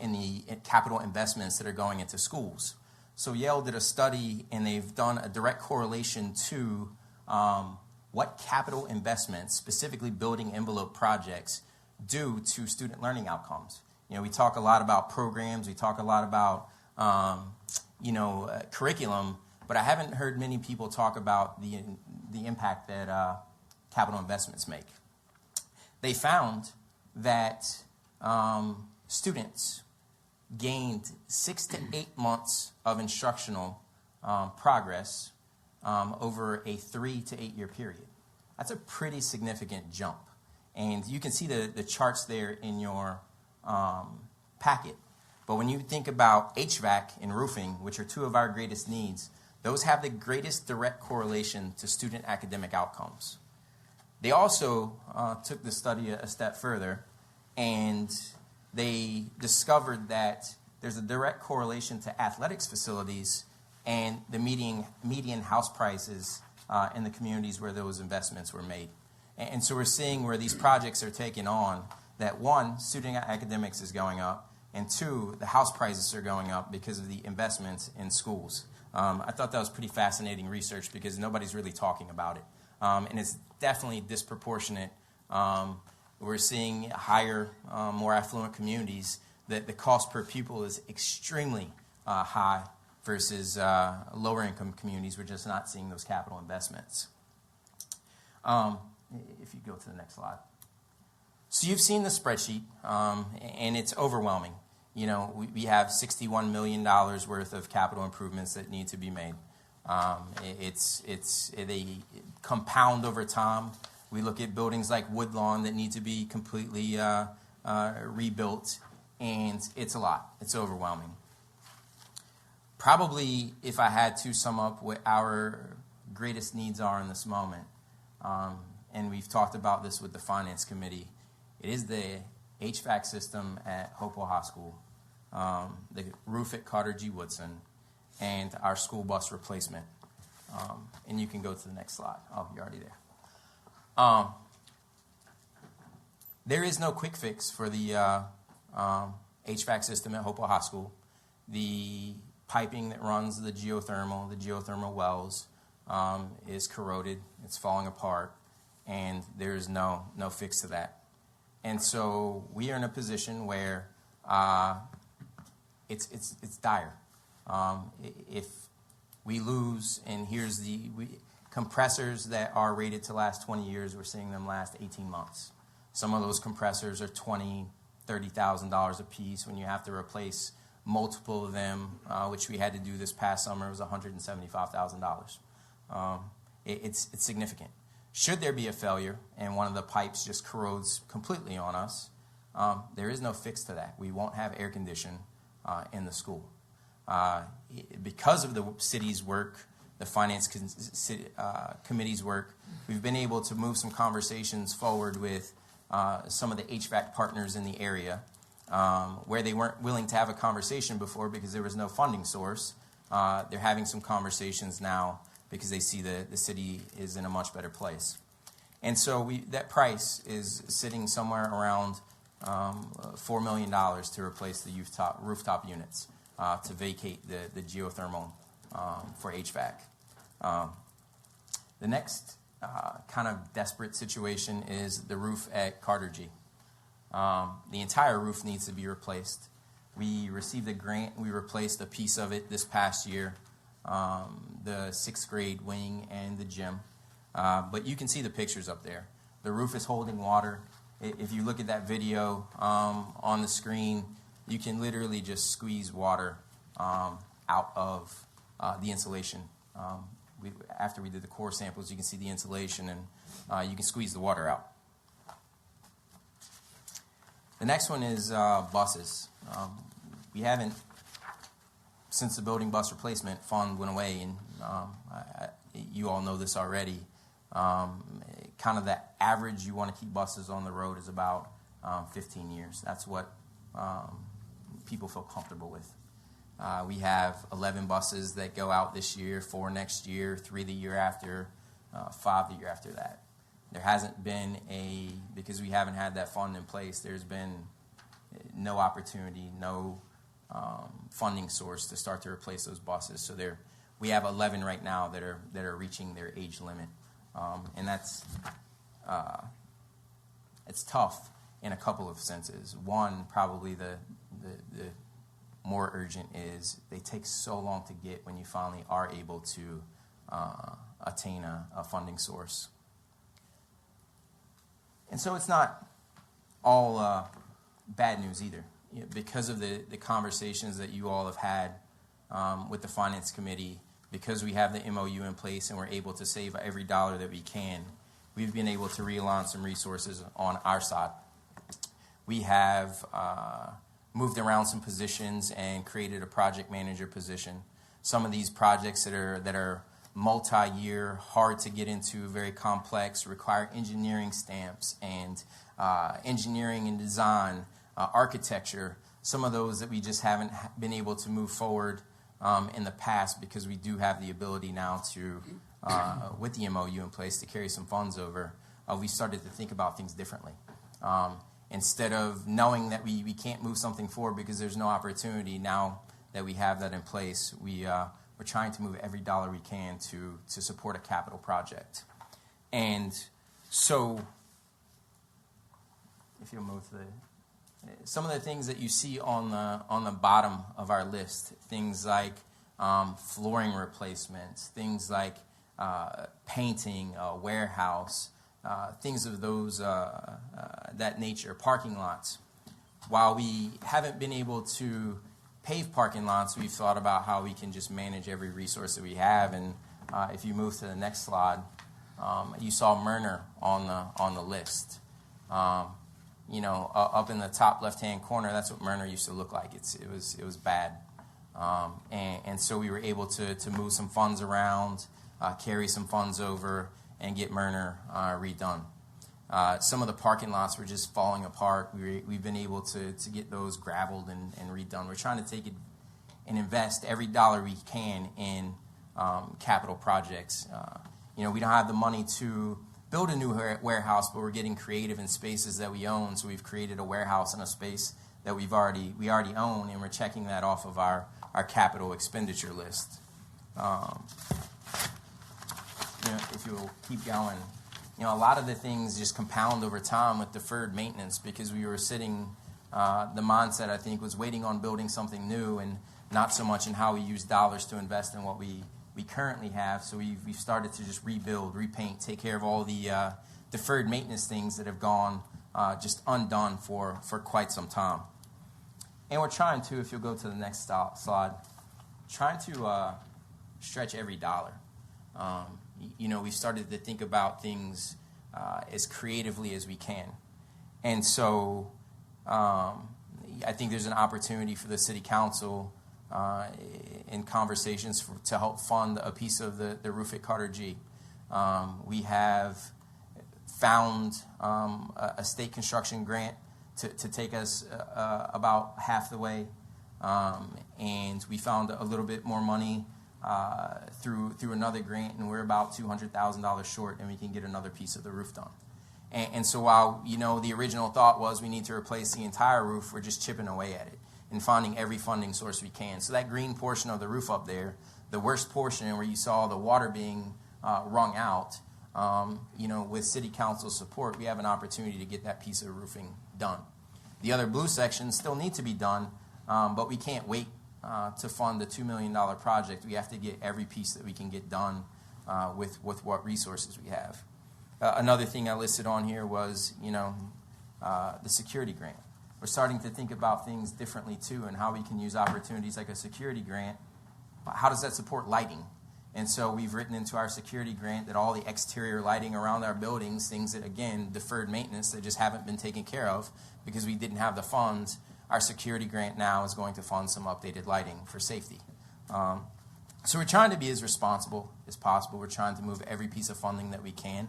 in the capital investments that are going into schools. So Yale did a study, and they've done a direct correlation to what capital investments, specifically building envelope projects, do to student learning outcomes. We talk a lot about programs, we talk a lot about curriculum, but I haven't heard many people talk about the impact that capital investments make. They found that students gained 6 to 8 months of instructional progress over a 3 to 8 year period. That's a pretty significant jump. And you can see the charts there in your packet. But when you think about HVAC and roofing, which are 2 of our greatest needs, those have the greatest direct correlation to student academic outcomes. They also took the study a step further, and they discovered that there's a direct correlation to athletics facilities and the median house prices in the communities where those investments were made. And so we're seeing where these projects are taken on, that one, student academics is going up, and two, the house prices are going up because of the investments in schools. I thought that was pretty fascinating research because nobody's really talking about it. And it's definitely disproportionate. We're seeing higher, more affluent communities that the cost per pupil is extremely high versus lower income communities. We're just not seeing those capital investments. If you go to the next slide. So you've seen the spreadsheet, and it's overwhelming. You know, we have $61 million worth of capital improvements that need to be made. They compound over time. We look at buildings like Woodlawn that need to be completely rebuilt, and it's a lot. It's overwhelming. Probably, if I had to sum up what our greatest needs are in this moment, and we've talked about this with the Finance Committee, it is the HVAC system at Hopewell High School, the roof at Carter G. Woodson, and our school bus replacement. And you can go to the next slide. Oh, you're already there. There is no quick fix for the HVAC system at Hopewell High School. The piping that runs the geothermal wells is corroded. It's falling apart, and there is no fix to that. And so we are in a position where it's dire. If we lose, and here's compressors that are rated to last 20 years, we're seeing them last 18 months. Some of those compressors are $20,000, $30,000 a piece. When you have to replace multiple of them, which we had to do this past summer, it was $175,000. It's significant. Should there be a failure and one of the pipes just corrodes completely on us, there is no fix to that. We won't have air condition in the school. Because of the city's work, the Finance Committee's work, we've been able to move some conversations forward with some of the HVAC partners in the area where they weren't willing to have a conversation before because there was no funding source. They're having some conversations now because they see the city is in a much better place. And so that price is sitting somewhere around $4 million to replace the rooftop units, to vacate the geothermal for HVAC. The next kind of desperate situation is the roof at Carter G. The entire roof needs to be replaced. We received a grant. We replaced a piece of it this past year, the 6th grade wing and the gym. But you can see the pictures up there. The roof is holding water. If you look at that video on the screen, you can literally just squeeze water out of the insulation. After we did the core samples, you can see the insulation, and you can squeeze the water out. The next one is buses. We haven't, since the building bus replacement fund went away, and you all know this already, kind of the average you want to keep buses on the road is about 15 years. That's what people feel comfortable with. We have 11 buses that go out this year, 4 next year, 3 the year after, 5 the year after that. There hasn't been because we haven't had that fund in place, there's been no opportunity, no funding source to start to replace those buses. So we have 11 right now that are reaching their age limit. And that's it's tough in a couple of senses. One, probably the more urgent is they take so long to get when you finally are able to attain a funding source. And so it's not all bad news either. Because of the conversations that you all have had with the Finance Committee, because we have the MOU in place and we're able to save every dollar that we can, we've been able to realign some resources on our side. We have moved around some positions and created a project manager position. Some of these projects that are multi-year, hard to get into, very complex, require engineering stamps and engineering and design, architecture, some of those that we just haven't been able to move forward in the past, because we do have the ability now to, with the MOU in place, to carry some funds over. We started to think about things differently. Instead of knowing that we can't move something forward because there's no opportunity, now that we have that in place, we're trying to move every dollar we can to support a capital project. And so, if you'll move to some of the things that you see on the bottom of our list, things like flooring replacements, things like painting, warehouse, things of those that nature, parking lots. While we haven't been able to pave parking lots, we've thought about how we can just manage every resource that we have. And if you move to the next slide, you saw Myrner on the list. Up in the top left-hand corner, that's what Myrner used to look like. It was bad. And so we were able to move some funds around, carry some funds over, and get Myrner redone. Some of the parking lots were just falling apart. We've been able to get those gravelled and redone. We're trying to take it and invest every dollar we can in capital projects. We don't have the money to build a new warehouse, but we're getting creative in spaces that we own. So we've created a warehouse in a space that we already own, and we're checking that off of our capital expenditure list. If you'll keep going, a lot of the things just compound over time with deferred maintenance, because we were sitting, the mindset, I think, was waiting on building something new and not so much in how we use dollars to invest in what we currently have. So we've started to just rebuild, repaint, take care of all the deferred maintenance things that have gone just undone for quite some time. And we're trying to, if you'll go to the next slide, trying to stretch every dollar. We started to think about things as creatively as we can. And so I think there's an opportunity for the City Council in conversations to help fund a piece of the roof at Carter G. We have found a state construction grant to take us about half the way, and we found a little bit more money through another grant, and we're about $200,000 short, and we can get another piece of the roof done. And so while the original thought was we need to replace the entire roof, we're just chipping away at it and finding every funding source we can. So that green portion of the roof up there, the worst portion where you saw the water being wrung out, with City Council support, we have an opportunity to get that piece of roofing done. The other blue sections still need to be done, but we can't wait to fund the $2 million project. We have to get every piece that we can get done with what resources we have. Another thing I listed on here was, the security grant. We're starting to think about things differently too, and how we can use opportunities like a security grant. How does that support lighting? And so we've written into our security grant that all the exterior lighting around our buildings, things that, again, deferred maintenance that just haven't been taken care of because we didn't have the funds, our security grant now is going to fund some updated lighting for safety. So we're trying to be as responsible as possible. We're trying to move every piece of funding that we can,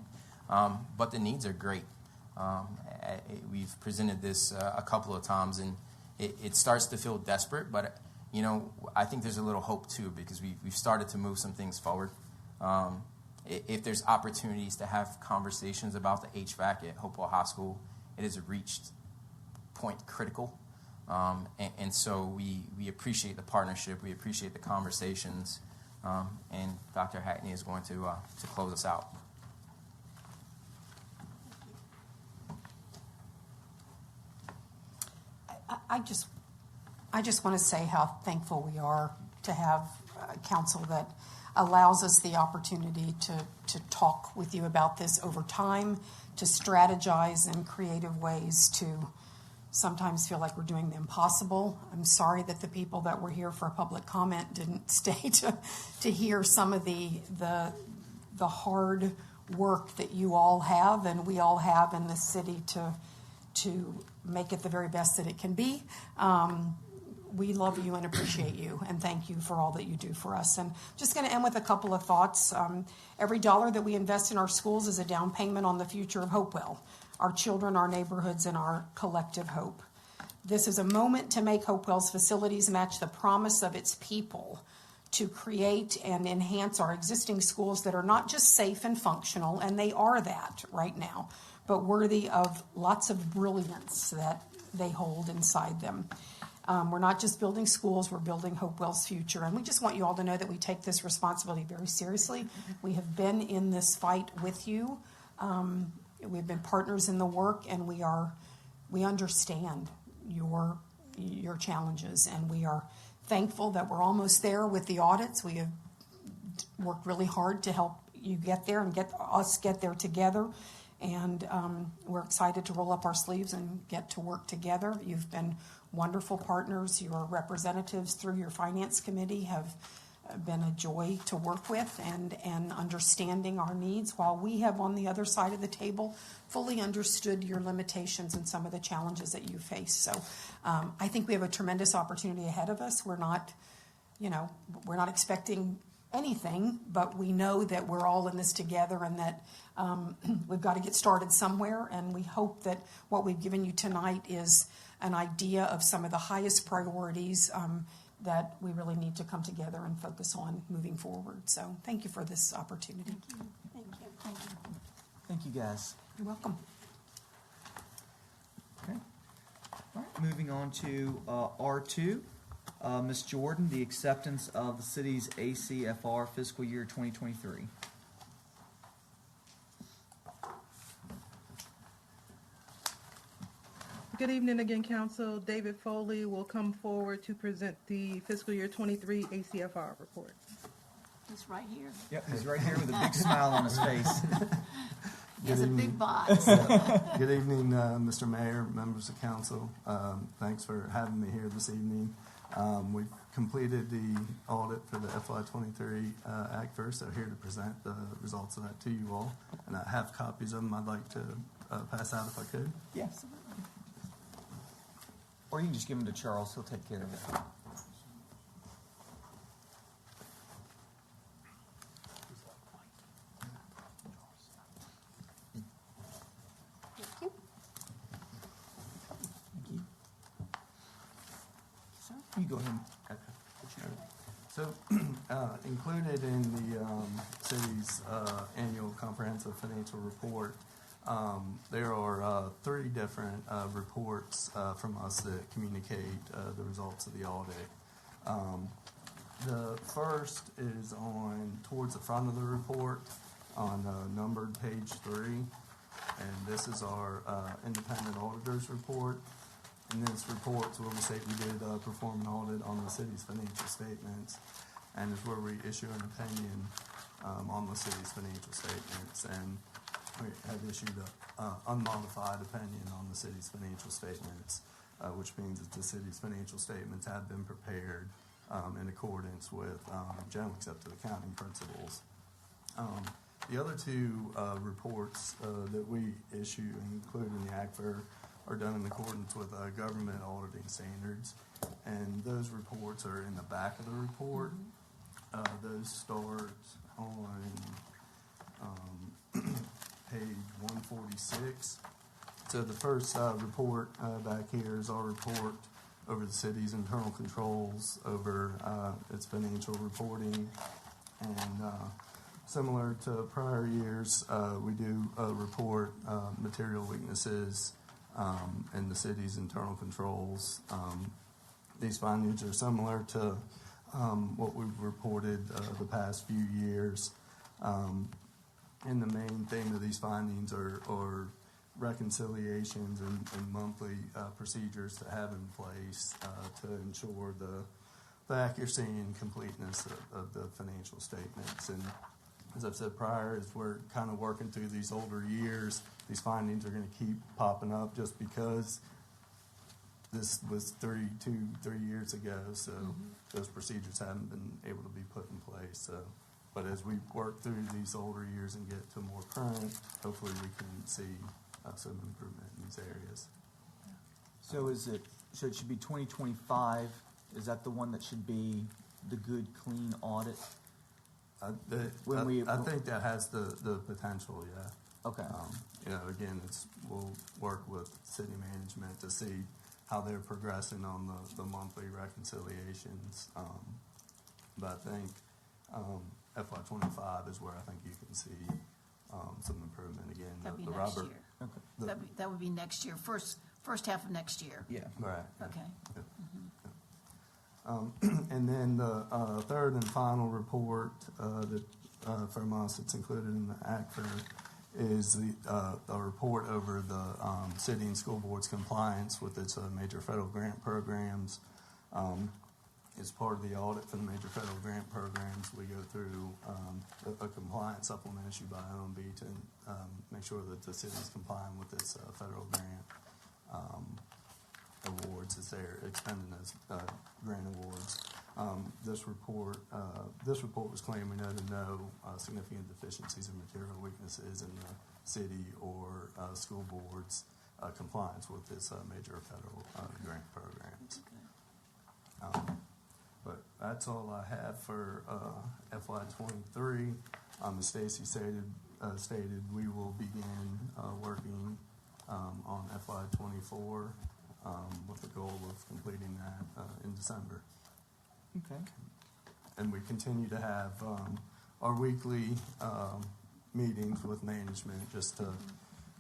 but the needs are great. We've presented this a couple of times, and it starts to feel desperate, but I think there's a little hope too, because we've started to move some things forward. If there's opportunities to have conversations about the HVAC at Hopewell High School, it has reached point critical. And so we appreciate the partnership, we appreciate the conversations, and Dr. Hackney is going to close us out. I just want to say how thankful we are to have council that allows us the opportunity to talk with you about this over time, to strategize in creative ways, to sometimes feel like we're doing the impossible. I'm sorry that the people that were here for a public comment didn't stay to hear some of the hard work that you all have and we all have in this city to make it the very best that it can be. we love you and appreciate you, and thank you for all that you do for us. And just going to end with a couple of thoughts. Every dollar that we invest in our schools is a down payment on the future of Hopewell, our children, our neighborhoods, and our collective hope. This is a moment to make Hopewell's facilities match the promise of its people to create and enhance our existing schools that are not just safe and functional, and they are that right now, but worthy of lots of brilliance that they hold inside them. We're not just building schools, we're building Hopewell's future. And we just want you all to know that we take this responsibility very seriously. We have been in this fight with you. We've been partners in the work, and we understand your challenges, and we are thankful that we're almost there with the audits. We have worked really hard to help you get there and get there together. And we're excited to roll up our sleeves and get to work together. You've been wonderful partners. Your representatives through your finance committee have been a joy to work with and understanding our needs, while we have on the other side of the table fully understood your limitations and some of the challenges that you face. So I think we have a tremendous opportunity ahead of us. We're not expecting anything, but we know that we're all in this together, and that we've got to get started somewhere. And we hope that what we've given you tonight is an idea of some of the highest priorities that we really need to come together and focus on moving forward. So thank you for this opportunity. Thank you. Thank you. Thank you, guys. You're welcome. Okay. All right, moving on to R2. Ms. Jordan, the acceptance of the city's ACFR fiscal year 2023. Good evening again, Council. David Foley will come forward to present the fiscal year 23 ACFR report. He's right here. Yep, he's right here with a big smile on his face. He has a big box. Good evening, Mr. Mayor, members of council. Thanks for having me here this evening. We've completed the audit for the FY23 ACFR, so here to present the results of that to you all. And I have copies of them I'd like to pass out if I could. Yes. Or you can just give them to Charles. He'll take care of it. You go ahead. So, included in the city's annual comprehensive financial report, there are 3 different reports from us that communicate the results of the audit. The first is towards the front of the report on numbered page 3, and this is our independent auditor's report. And this report is where we say we did perform an audit on the city's financial statements, and is where we issue an opinion on the city's financial statements. And we have issued an unmodified opinion on the city's financial statements, which means that the city's financial statements have been prepared in accordance with generally accepted accounting principles. The other 2 reports that we issue, including the ACFR, are done in accordance with government auditing standards, and those reports are in the back of the report. Those start on page 146. So the first report back here is our report over the city's internal controls over its financial reporting, and similar to prior years, we do report material weaknesses in the city's internal controls. These findings are similar to what we've reported the past few years. And the main theme of these findings are reconciliations and monthly procedures to have in place to ensure the accuracy and completeness of the financial statements. And as I've said prior, as we're kind of working through these older years, these findings are going to keep popping up just because this was 3 years ago, so those procedures haven't been able to be put in place. So, but as we work through these older years and get to more current, hopefully we can see some improvement in these areas. So it should be 2025 Is that the one that should be the good, clean audit? I When think that has the potential, yeah. Okay. Again, we'll work with city management to see how they're progressing on the monthly reconciliations. But I think FY25 is where I think you can see some improvement again. That'd be The next Robert- year. the- That would be next year, first half of next year. Yeah. Right. Okay. And then the third and final report that from us that's included in the ACFR is a report over the city and school board's compliance with its major federal grant programs. As part of the audit for the major federal grant programs, we go through a compliance supplement issued by OMB to make sure that the city is complying with its federal grant awards as they're expending as grant awards. This report was claiming we noted no significant deficiencies or material weaknesses in the city or school board's compliance with its major federal grant programs. But that's all I have for FY23. As Stacy stated, we will begin working on FY24 with the goal of completing that in December. Okay. And we continue to have our weekly meetings with management just to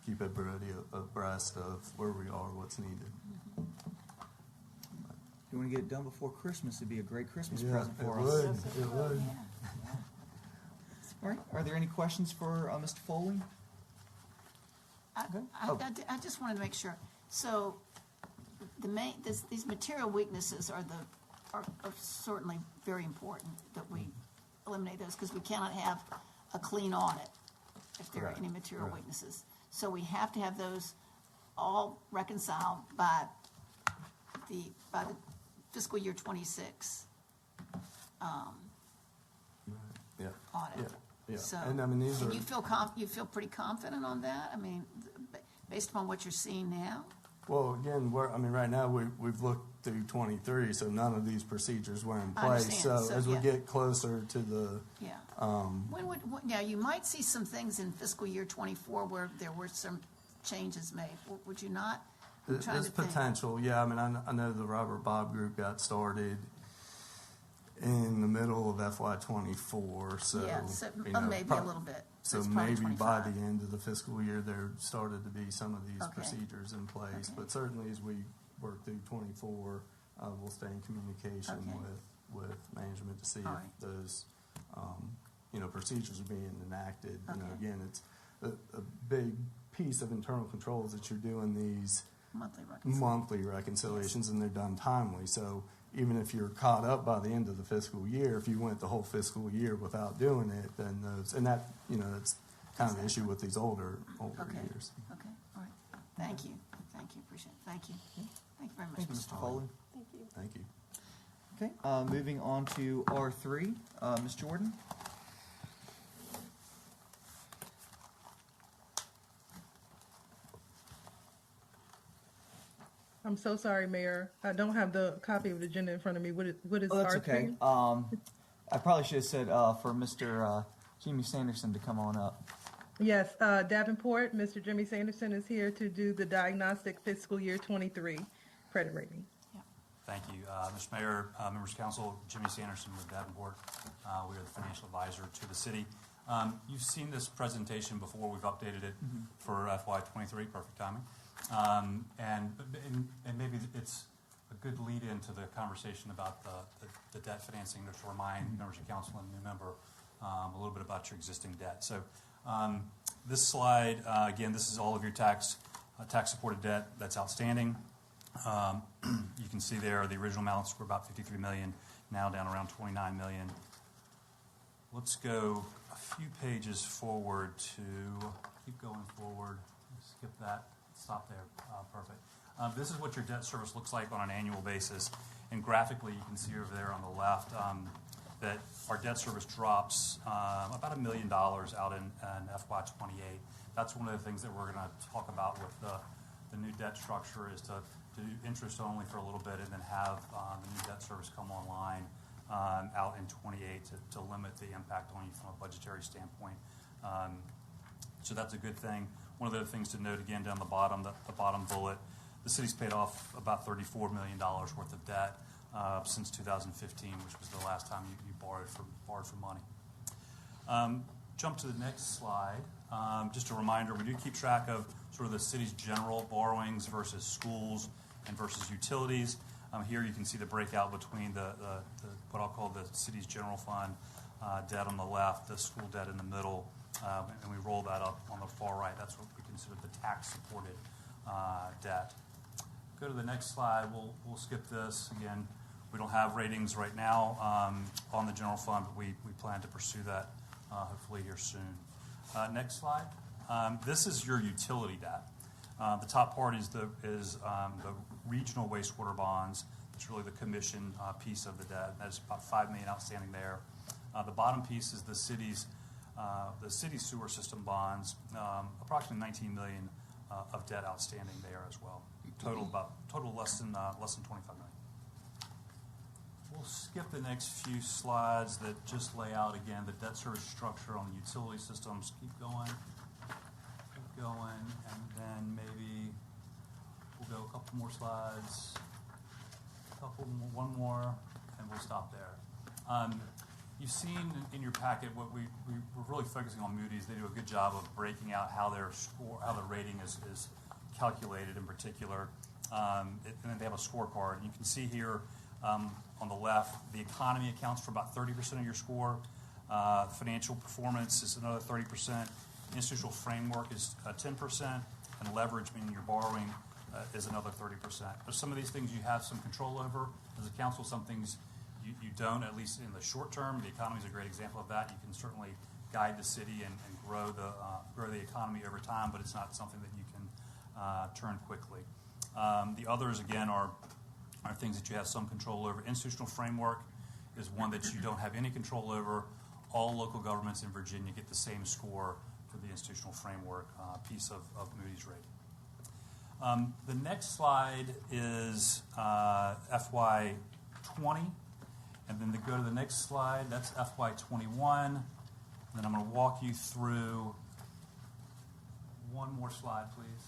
keep everybody abreast of where we are, what's needed. If you want to get it done before Christmas, it'd be a great Christmas Yeah, present for it us. would. It would. All right. Are there any questions for Mr. Foley? I just wanted to make sure. So these material weaknesses are certainly very important that we eliminate those, because we cannot have a clean audit if there are any material weaknesses. So we have to have those all reconciled by the fiscal year 26 audit. Yeah. So, And I mean, these are. you feel pretty confident on that? I mean, based upon what you're seeing now? Well, again, right now we've looked through 23, so none of these procedures were in I place. understand. So, as we yeah. get closer to the, Now, you might see some things in fiscal year 24 where there were some changes made. Would you not? I'm trying there's to think. potential. Yeah, I mean, I know the Robert Bob Group got started in the middle of FY24, so Yeah, so maybe a little bit. So it's probably maybe by 25. the end of the fiscal year, there started to be some of these Okay. procedures in place. Okay. But certainly, as we work through 24, we'll stay in communication Okay. with management to see All if right. those procedures are being enacted. Okay. Again, it's a big piece of internal controls that you're doing these monthly reconciliations, and they're done timely. So even if you're caught up by the end of the fiscal year, if you went the whole fiscal year without doing it, then that's kind of the issue with these older years. Okay, all right. Thank you, appreciate it. Thank you. Thank you very much. Thank you, Mr. Foley. Thank you. Thank you. Okay. Moving on to R3, Ms. Jordan. I'm so sorry, Mayor. I don't have the copy of the agenda in front of me. What is That's R3? okay. I probably should have said for Mr. Jimmy Sanderson to come on up. Yes, Davenport, Mr. Jimmy Sanderson is here to do the diagnostic fiscal year 23 credit rating. Thank you. Mr. Mayor, members of council, Jimmy Sanderson with Davenport. We are the financial advisor to the city. You've seen this presentation before. We've updated it for FY23, perfect timing. And maybe it's a good lead into the conversation about the debt financing, to remind members of council and new member a little bit about your existing debt. So this slide, again, this is all of your tax-supported debt that's outstanding. You can see there the original amounts were about $53 million, now down around $29 million. Let's go a few pages forward keep going forward. Skip that. Stop there. Perfect. This is what your debt service looks like on an annual basis. And graphically, you can see over there on the left that our debt service drops about $1 million out in FY28. That's one of the things that we're going to talk about with the new debt structure, is to to do interest only for a little bit and then have the new debt service come online out in 28 to limit the impact on you from a budgetary standpoint. So that's a good thing. One of the other things to note again down the bottom, the bottom bullet, the city's paid off about $34 million worth of debt since 2015, which was the last time you borrowed for money. Jump to the next slide. Just a reminder, we do keep track of sort of the city's general borrowings versus schools and versus utilities. Here you can see the breakout between the what I'll call the city's general fund debt on the left, the school debt in the middle, and we roll that up on the far right. That's what we consider the tax-supported debt. Go to the next slide. We'll skip this. Again, we don't have ratings right now on the general fund, but we plan to pursue that hopefully here soon. Next slide. This is your utility debt. The top part is the regional wastewater bonds. It's really the commission piece of the debt. That's about $5 million outstanding there. The bottom piece is the city's sewer system bonds, approximately $19 million of debt outstanding there as well. Total less than 25 million. We'll skip the next few slides that just lay out again the debt service structure on the utility systems. Keep going, and then maybe we'll go a couple more slides, one more, and we'll stop there. You've seen in your packet what we're really focusing on Moody's. They do a good job of breaking out how their rating is calculated in particular, and then they have a scorecard. And you can see here on the left, the economy accounts for about 30% of your score. Financial performance is another 30%. Institutional framework is 10%, and leverage, meaning your borrowing, is another 30%. But some of these things you have some control over as a council. Some things you don't, at least in the short term. The economy is a great example of that. You can certainly guide the city and grow the economy over time, but it's not something that you can turn quickly. The others, again, are things that you have some control over. Institutional framework is one that you don't have any control over. All local governments in Virginia get the same score for the institutional framework piece of Moody's rating. The next slide is FY 20, and then to go to the next slide, that's FY 21. And then I'm going to walk you through one more slide, please.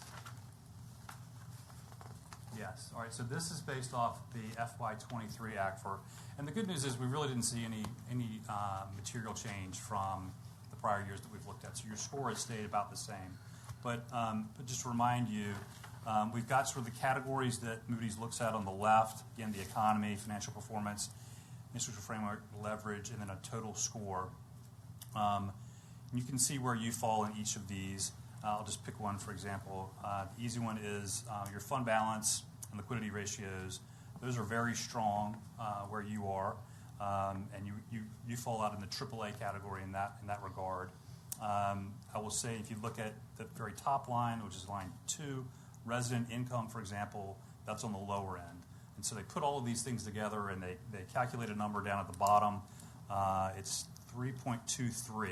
Yes. All right. So this is based off the FY23 ACFR, and the good news is we really didn't see any material change from the prior years that we've looked at. So your score has stayed about the same. But just to remind you, we've got sort of the categories that Moody's looks at on the left. Again, the economy, financial performance, institutional framework, leverage, and then a total score. And you can see where you fall in each of these. I'll just pick one, for example. The easy one is your fund balance and liquidity ratios. Those are very strong where you are, and you fall out in the AAA category in that regard. I will say if you look at the very top line, which is line 2, resident income, for example, that's on the lower end. And so they put all of these things together and they calculate a number down at the bottom. It's 3.23,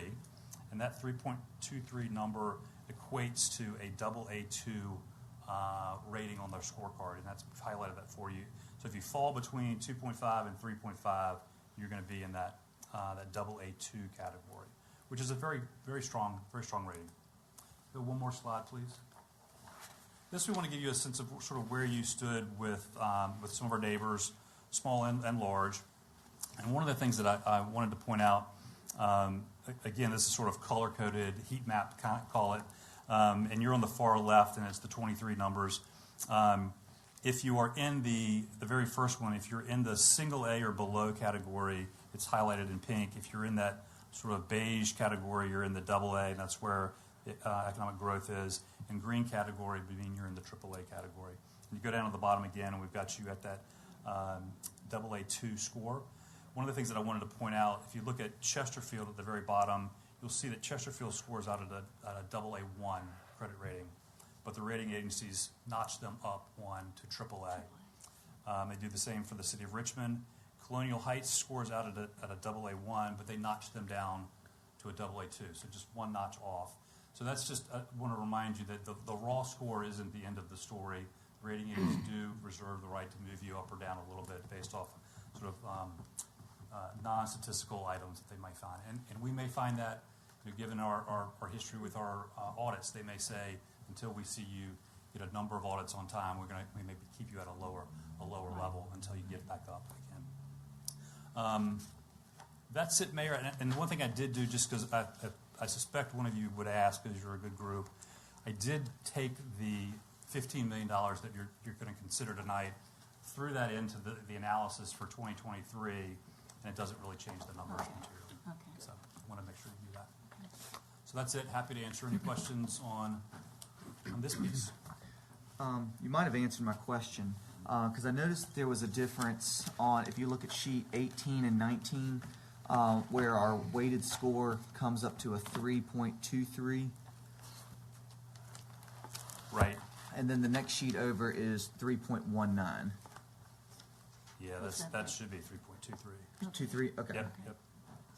and that 3.23 number equates to a AA2 rating on their scorecard, and that's highlighted that for you. So if you fall between 2.5 and 3.5, you're going to be in that AA2 category, which is a very, very strong rating. Go one more slide, please. This we want to give you a sense of sort of where you stood with some of our neighbors, small and large. And one of the things that I wanted to point out, again, this is sort of color-coded, heat map, call it. And you're on the far left, and it's the 23 numbers. If you are in the very first one, if you're in the single A or below category, it's highlighted in pink. If you're in that sort of beige category, you're in the double A, and that's where economic growth is. In green category would mean you're in the AAA category. And you go down to the bottom again, and we've got you at that AA2 score. One of the things that I wanted to point out, if you look at Chesterfield at the very bottom, you'll see that Chesterfield scores out at a AA1 credit rating, but the rating agencies notch them up one to AAA. They do the same for the city of Richmond. Colonial Heights scores out at a AA1, but they notch them down to a AA2, so just one notch off. So that's just, I want to remind you that the raw score isn't the end of the story. rating agencies do reserve the right to move you up or down a little bit based off sort of non-statistical items that they might find. And we may find that, given our history with our audits, they may say, until we see you get a number of audits on time, we may keep you at a lower level until you get back up again. That's it, Mayor. And one thing I did do, just because I suspect one of you would ask, because you're a good group, I did take the $15 million that you're going to consider tonight, threw that into the analysis for 2023, and it doesn't really change the numbers materially. Okay. So I want to make sure you do that. So that's it. Happy to answer any questions on this piece. You might have answered my question, because I noticed there was a difference on, if you look at sheet 18 and 19, where our weighted score comes up to a 3.23. Right. And then the next sheet over is 3.19. Yeah, that should be 3.23. 23? Okay. Yep.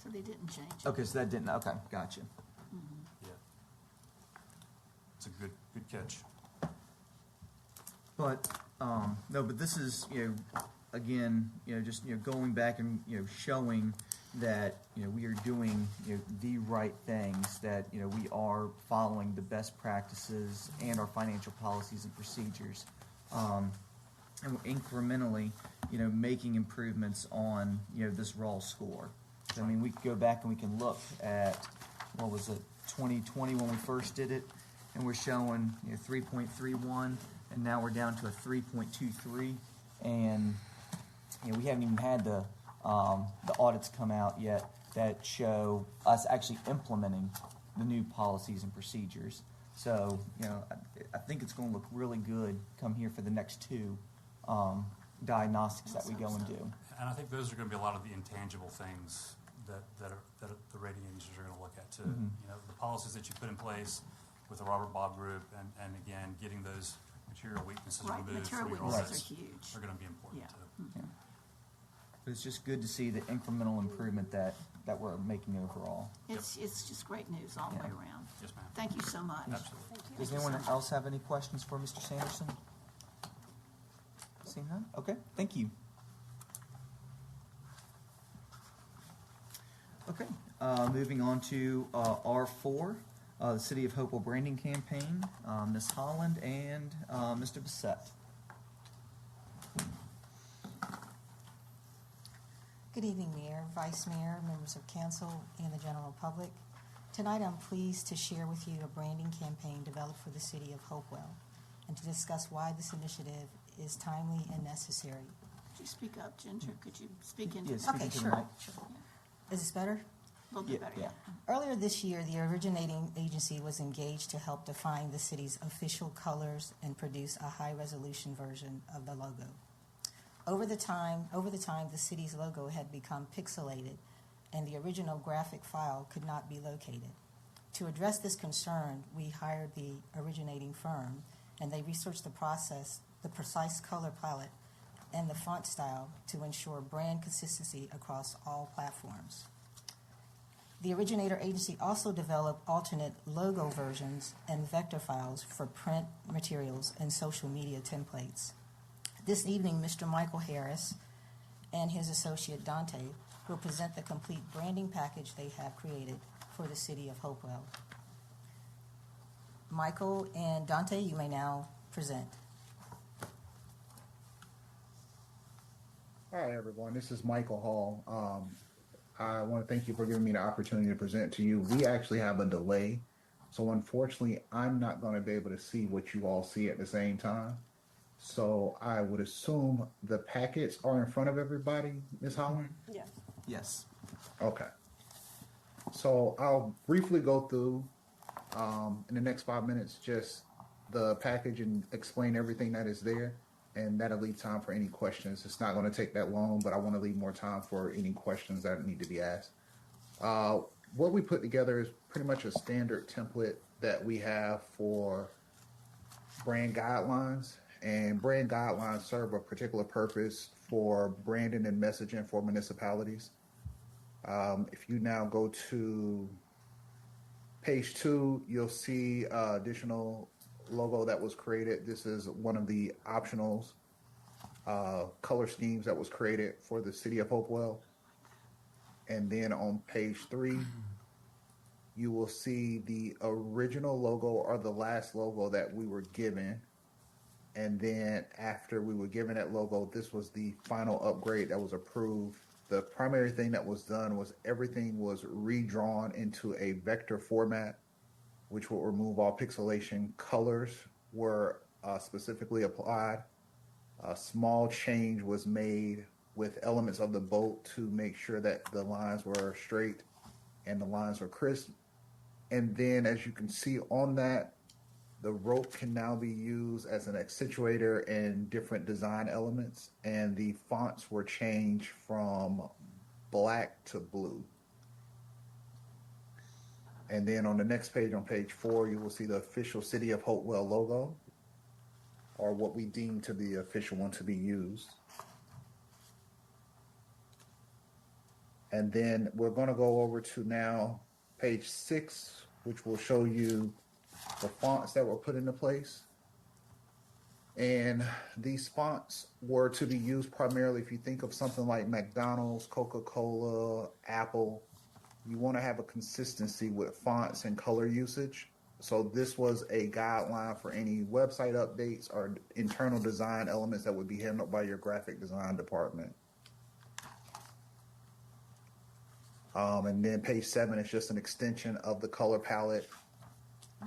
So they didn't change it. Okay, so that didn't, okay, gotcha. Yeah. It's a good catch. But, no, but this is, again, just, going back and, showing that, we are doing, the right things, that, we are following the best practices and our financial policies and procedures. And we're incrementally, making improvements on, this raw score. I mean, we could go back and we can look at, 2020 when we first did it, and we're showing, 3.31, and now we're down to a 3.23, and, we haven't even had the audits come out yet that show us actually implementing the new policies and procedures. So, I think it's going to look really good come here for the next two diagnostics that we go and do. And I think those are going to be a lot of the intangible things that the rating agencies are going to look at too. Mm-hmm. The policies that you put in place with the Robert Bob Group, and again, getting those material weaknesses removed Material for your weaknesses audits are huge. are going to be important too. Yeah. But it's just good to see the incremental improvement that we're making overall. It's just great news all the way around. Yes, ma'am. Thank you so much. Absolutely. Does anyone else have any questions for Mr. Sanderson? Seeing none? Okay, thank you. Okay, moving on to R4, the City of Hopewell branding campaign, Ms. Holland and Mr. Bissett. Good evening, Mayor, Vice Mayor, members of council, and the general public. Tonight I'm pleased to share with you a branding campaign developed for the City of Hopewell and to discuss why this initiative is timely and necessary. Could you speak up, Ginger? Could you speak into Yes, Okay, sure. Is this better? A little bit better, yeah. Earlier this year, the originating agency was engaged to help define the city's official colors and produce a high-resolution version of the logo. Over the time, the city's logo had become pixelated, and the original graphic file could not be located. To address this concern, we hired the originating firm, and they researched the process, the precise color palette, and the font style to ensure brand consistency across all platforms. The originator agency also developed alternate logo versions and vector files for print materials and social media templates. This evening, Mr. Michael Harris and his associate Dante will present the complete branding package they have created for the City of Hopewell. Michael and Dante, you may now present. Hi, everyone. This is Michael Hall. I want to thank you for giving me the opportunity to present to you. We actually have a delay, so unfortunately, I'm not going to be able to see what you all see at the same time. So I would assume the packets are in front of everybody, Ms. Holland? Yes. Yes. Okay. So I'll briefly go through in the next 5 minutes just the package and explain everything that is there, and that'll leave time for any questions. It's not going to take that long, but I want to leave more time for any questions that need to be asked. What we put together is pretty much a standard template that we have for brand guidelines, and brand guidelines serve a particular purpose for branding and messaging for municipalities. If you now go to page 2, you'll see additional logo that was created. This is one of the optionals color schemes that was created for the city of Hopewell. And then on page 3, you will see the original logo or the last logo that we were given. And then after we were given that logo, this was the final upgrade that was approved. The primary thing that was done was everything was redrawn into a vector format, which will remove all pixelation. Colors were specifically applied. A small change was made with elements of the boat to make sure that the lines were straight and the lines were crisp. And then as you can see on that, the rope can now be used as an accentuator in different design elements, and the fonts were changed from black to blue. And then on the next page, on page 4, you will see the official City of Hopewell logo, or what we deem to be the official one to be used. And then we're going to go over to now page 6, which will show you the fonts that were put into place. And these fonts were to be used primarily if you think of something like McDonald's, Coca-Cola, Apple. You want to have a consistency with fonts and color usage. So this was a guideline for any website updates or internal design elements that would be handled by your graphic design department. And then page 7 is just an extension of the color palette.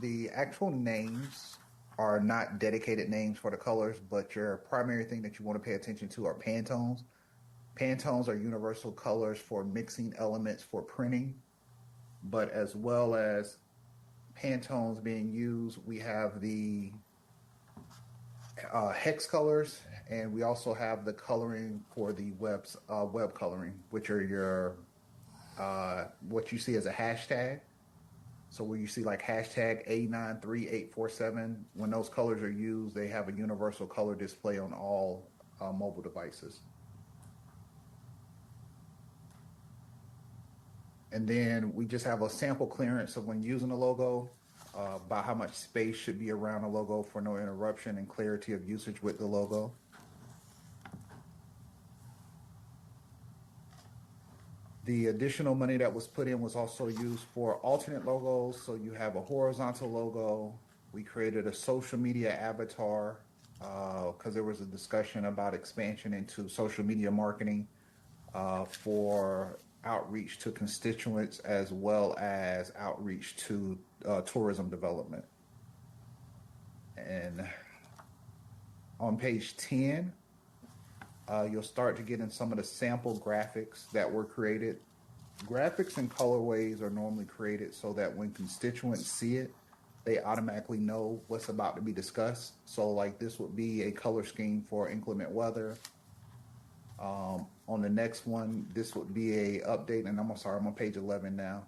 The actual names are not dedicated names for the colors, but your primary thing that you want to pay attention to are Pantones. Pantones are universal colors for mixing elements for printing, but as well as Pantones being used, we have the hex colors, and we also have the coloring for the web coloring, which are your what you see as a hashtag. So where you see like hashtag A93847, when those colors are used, they have a universal color display on all mobile devices. And then we just have a sample clearance of when using the logo, about how much space should be around the logo for no interruption and clarity of usage with the logo. The additional money that was put in was also used for alternate logos. So you have a horizontal logo. We created a social media avatar because there was a discussion about expansion into social media marketing for outreach to constituents as well as outreach to tourism development. And on page 10, you'll start to get in some of the sample graphics that were created. Graphics and colorways are normally created so that when constituents see it, they automatically know what's about to be discussed. So like this would be a color scheme for inclement weather. On the next one, this would be a update, and I'm on page 11 now.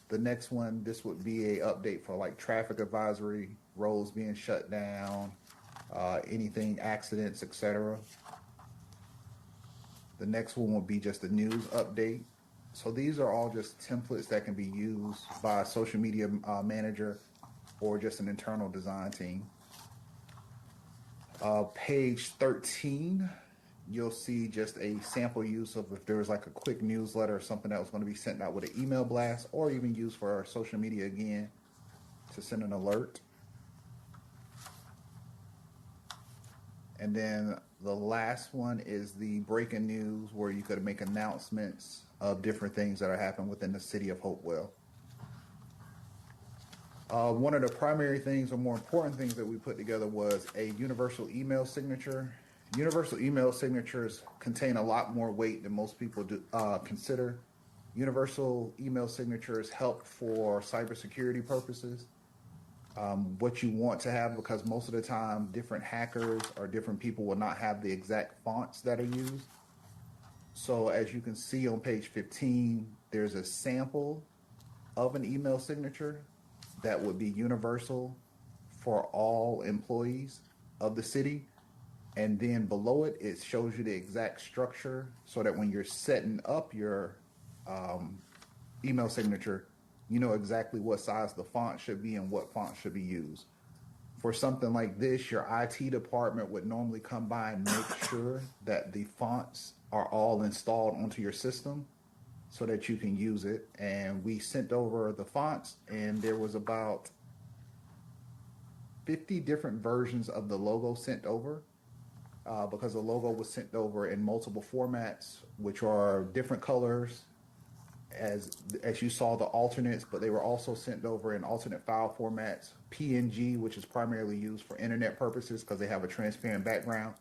The next one, this would be a update for like traffic advisory, roads being shut down, anything, accidents, etc. The next one will be just a news update. So these are all just templates that can be used by a social media manager or just an internal design team. Page 13, you'll see just a sample use of if there was like a quick newsletter or something that was going to be sent out with an email blast, or even used for our social media again to send an alert. And then the last one is the breaking news, where you could make announcements of different things that are happening within the city of Hopewell. One of the primary things or more important things that we put together was a universal email signature. Universal email signatures contain a lot more weight than most people do, consider. Universal email signatures help for cybersecurity purposes. What you want to have, because most of the time different hackers or different people will not have the exact fonts that are used. So as you can see on page 15, there's a sample of an email signature that would be universal for all employees of the city. And then below it, it shows you the exact structure so that when you're setting up your email signature, you know exactly what size the font should be and what font should be used. For something like this, your IT department would normally come by and make sure that the fonts are all installed onto your system so that you can use it. And we sent over the fonts, and there was about 50 different versions of the logo sent over, because the logo was sent over in multiple formats, which are different colors, as you saw the alternates, but they were also sent over in alternate file formats. PNG, which is primarily used for internet purposes because they have a transparent background.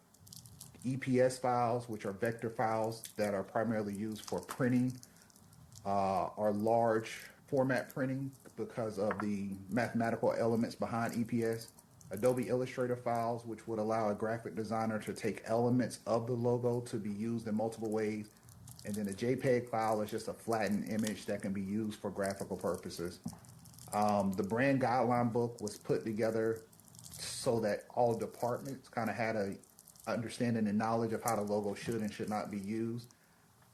EPS files, which are vector files that are primarily used for printing, or large format printing because of the mathematical elements behind EPS. Adobe Illustrator files, which would allow a graphic designer to take elements of the logo to be used in multiple ways. And then a JPEG file is just a flattened image that can be used for graphical purposes. The brand guideline book was put together so that all departments kind of had a understanding and knowledge of how the logo should and should not be used,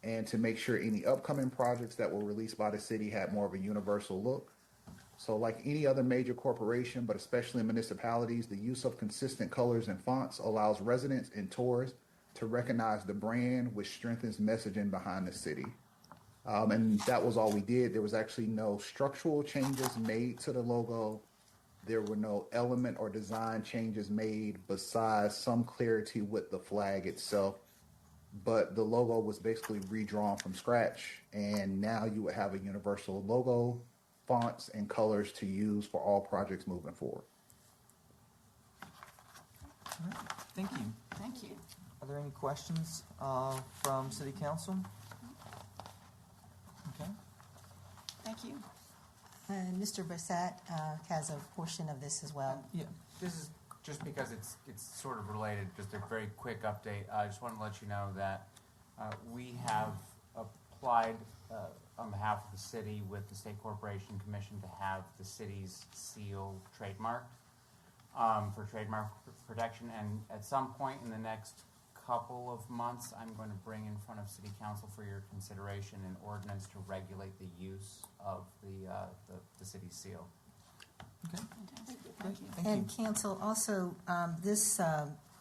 and to make sure any upcoming projects that were released by the city had more of a universal look. So like any other major corporation, but especially in municipalities, the use of consistent colors and fonts allows residents and tourists to recognize the brand, which strengthens messaging behind the city. And that was all we did. There was actually no structural changes made to the logo. There were no element or design changes made besides some clarity with the flag itself. But the logo was basically redrawn from scratch, and now you would have a universal logo, fonts, and colors to use for all projects moving forward. All right. Thank you. Thank you. Are there any questions from City Council? Okay. Thank you. Mr. Brissett has a portion of this as well. Yeah. This is just because it's sort of related, just a very quick update. I just want to let you know that we have applied on behalf of the city with the State Corporation Commission to have the city's seal trademarked for trademark protection. And at some point in the next couple of months, I'm going to bring in front of City Council for your consideration an ordinance to regulate the use of the city's seal. Okay. Thank you. And Council, also, this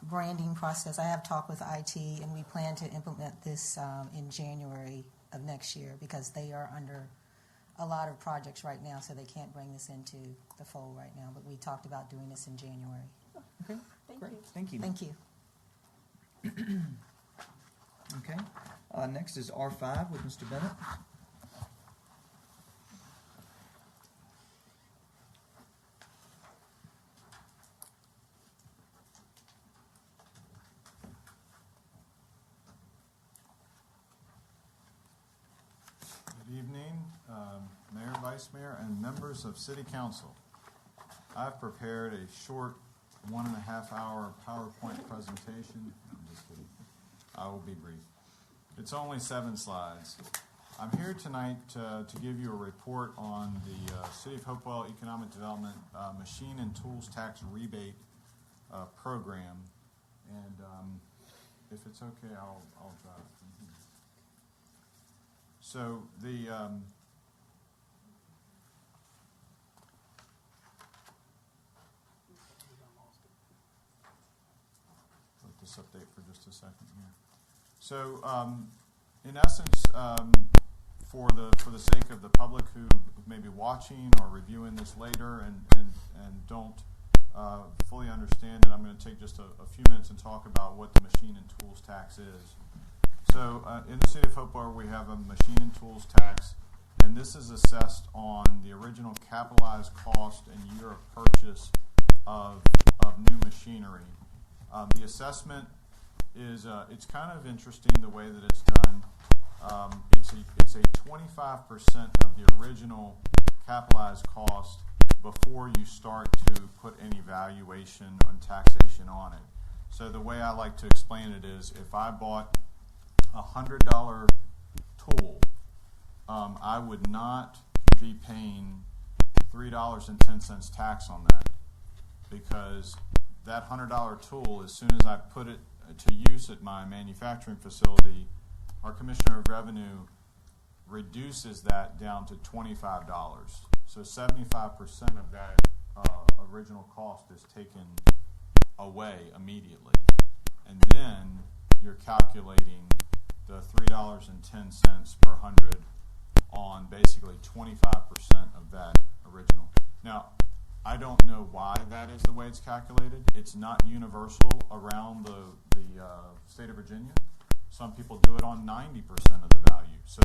branding process, I have talked with IT, and we plan to implement this in January of next year because they are under a lot of projects right now, so they can't bring this into the fold right now. But we talked about doing this in January. Okay. Great. Thank you. Thank you. Okay. Next is R5 with Mr. Bennett. Good evening, Mayor, Vice Mayor, and members of City Council. I've prepared a short 1.5 hour PowerPoint presentation. I'm just kidding. I will be brief. It's only 7 slides. I'm here tonight to give you a report on the City of Hopewell Economic Development Machine and Tools Tax Rebate Program. And if it's okay, I'll drive. So the let this update for just a second here. So in essence, for the sake of the public who may be watching or reviewing this later and don't fully understand it, I'm going to take just a few minutes and talk about what the machine and tools tax is. So in the City of Hopewell, we have a machine and tools tax, and this is assessed on the original capitalized cost and year of purchase of new machinery. The assessment is it's kind of interesting the way that it's done. It's a 25% of the original capitalized cost before you start to put any valuation and taxation on it. So the way I like to explain it is, if I bought a $100 tool, I would not be paying $3.10 tax on that, because that $100 tool, as soon as I put it to use at my manufacturing facility, our Commissioner of Revenue reduces that down to $25. So 75% of that original cost is taken away immediately. And then you're calculating the $3.10 per 100 on basically 25% of that original. Now, I don't know why that is the way it's calculated. It's not universal around the state of Virginia. Some people do it on 90% of the value. So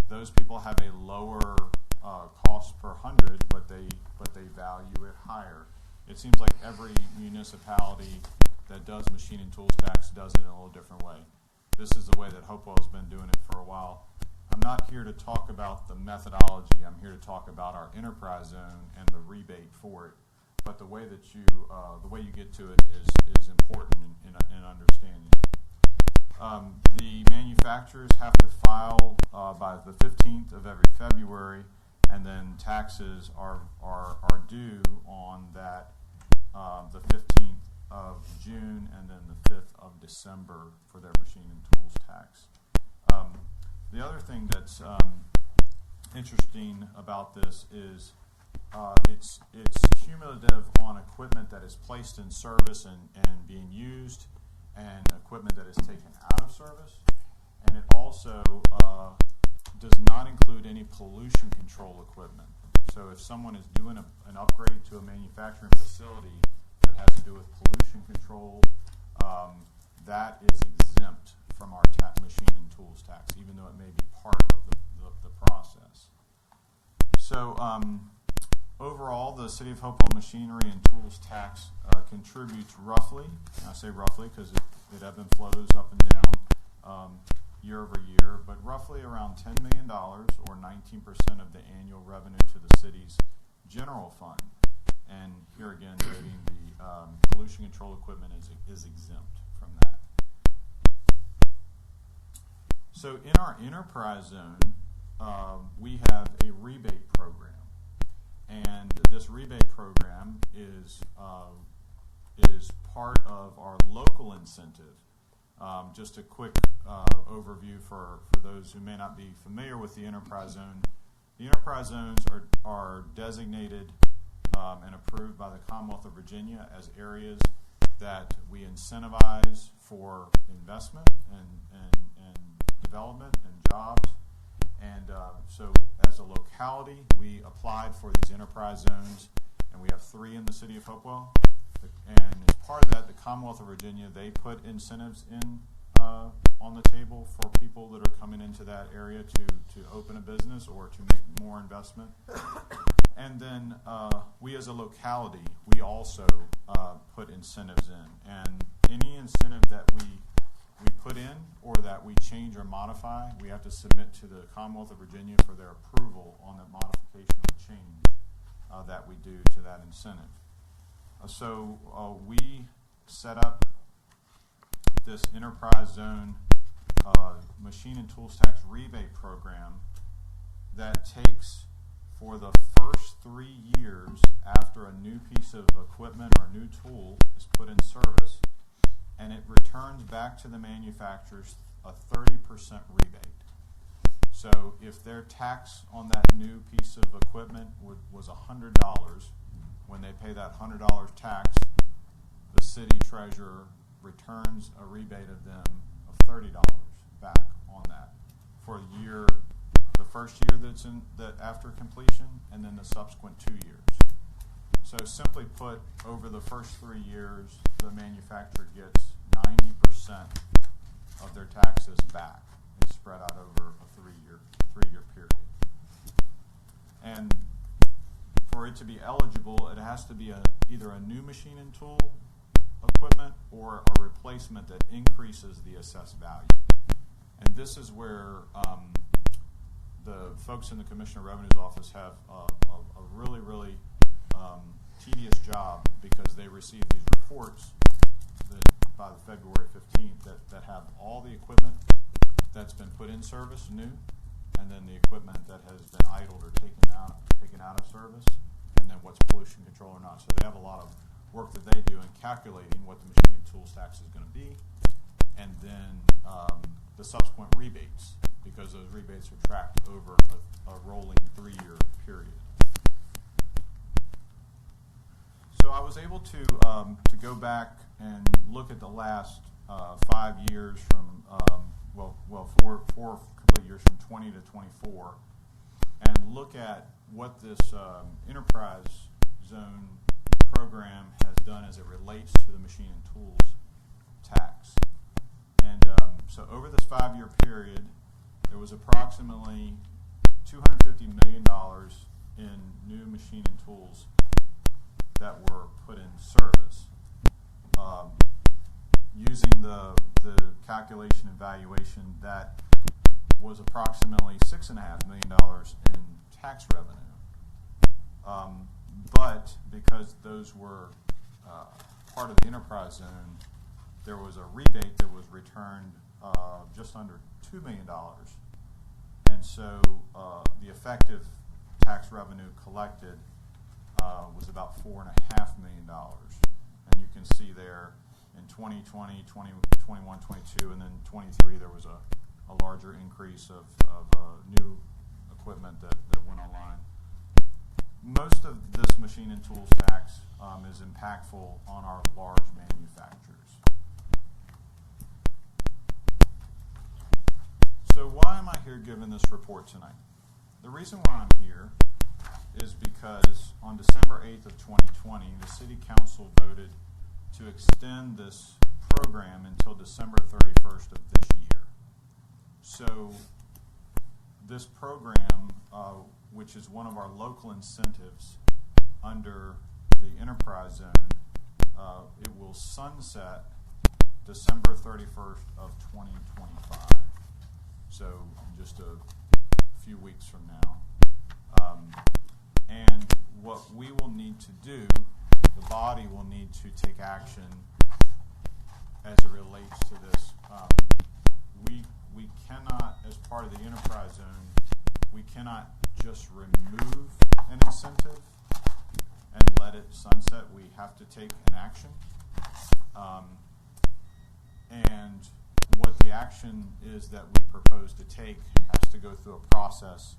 those people have a lower cost per 100, but they value it higher. It seems like every municipality that does machine and tools tax does it in a little different way. This is the way that Hopewell has been doing it for a while. I'm not here to talk about the methodology. I'm here to talk about our enterprise zone and the rebate for it. But the way that the way you get to it is important in understanding it. The manufacturers have to file by the 15th of every February, and then taxes are due on that the 15th of June and then the 5th of December for their machine and tools tax. The other thing that's interesting about this is it's cumulative on equipment that is placed in service and being used, and equipment that is taken out of service. And it also does not include any pollution control equipment. So if someone is doing an upgrade to a manufacturing facility that has to do with pollution control, that is exempt from our machine and tools tax, even though it may be part of the process. So overall, the City of Hopewell machinery and tools tax contributes roughly, and I say roughly because it ebb and flows up and down year over year, but roughly around $10 million or 19% of the annual revenue to the city's general fund. And here again, noting the pollution control equipment is exempt from that. So in our enterprise zone, we have a rebate program. And this rebate program is part of our local incentive. Just a quick overview for those who may not be familiar with the enterprise zone. The enterprise zones are designated and approved by the Commonwealth of Virginia as areas that we incentivize for investment and development and jobs. And so as a locality, we applied for these enterprise zones, and we have 3 in the City of Hopewell. And as part of that, the Commonwealth of Virginia, they put incentives in on the table for people that are coming into that area to open a business or to make more investment. And then we as a locality, we also put incentives in. And any incentive that we put in or that we change or modify, we have to submit to the Commonwealth of Virginia for their approval on that modification or change that we do to that incentive. So we set up this enterprise zone machine and tools tax rebate program that takes for the first 3 years after a new piece of equipment or a new tool is put in service, and it returns back to the manufacturers a 30% rebate. So if their tax on that new piece of equipment was $100, when they pay that $100 tax, the city treasurer returns a rebate of them of $30 back on that for the first year that after completion, and then the subsequent 2 years. So simply put, over the first 3 years, the manufacturer gets 90% of their taxes back. It's spread out over a 3-year period. And for it to be eligible, it has to be either a new machine and tool equipment or a replacement that increases the assessed value. And this is where the folks in the Commissioner of Revenue's office have a really, really tedious job, because they receive these reports by the February 15th that have all the equipment that's been put in service new, and then the equipment that has been idled or taken out of service, and then what's pollution control or not. So they have a lot of work that they do in calculating what the machine and tools tax is going to be, and then the subsequent rebates because those rebates are tracked over a rolling 3-year period. So I was able to go back and look at the last 5 years from, four complete years from 20 to 24, and look at what this enterprise zone program has done as it relates to the machine and tools tax. And so over this 5-year period, there was approximately $250 million in new machine and tools that were put in service. Using the calculation and valuation, that was approximately $6.5 million in tax revenue. But because those were part of the enterprise zone, there was a rebate that was returned just under $2 million. And so the effective tax revenue collected was about $4.5 million. And you can see there in 2020, 21, 22, and then 23, there was a larger increase of new equipment that went online. Most of this machine and tools tax is impactful on our large manufacturers. So why am I here giving this report tonight? The reason why I'm here is because on December 8th of 2020, the City Council voted to extend this program until December 31st of this year. So this program, which is one of our local incentives under the enterprise zone, it will sunset December 31st of 2025. So just a few weeks from now. And what we will need to do, the body will need to take action as it relates to this. We cannot, as part of the enterprise zone, we cannot just remove an incentive and let it sunset. We have to take an action. And what the action is that we propose to take has to go through a process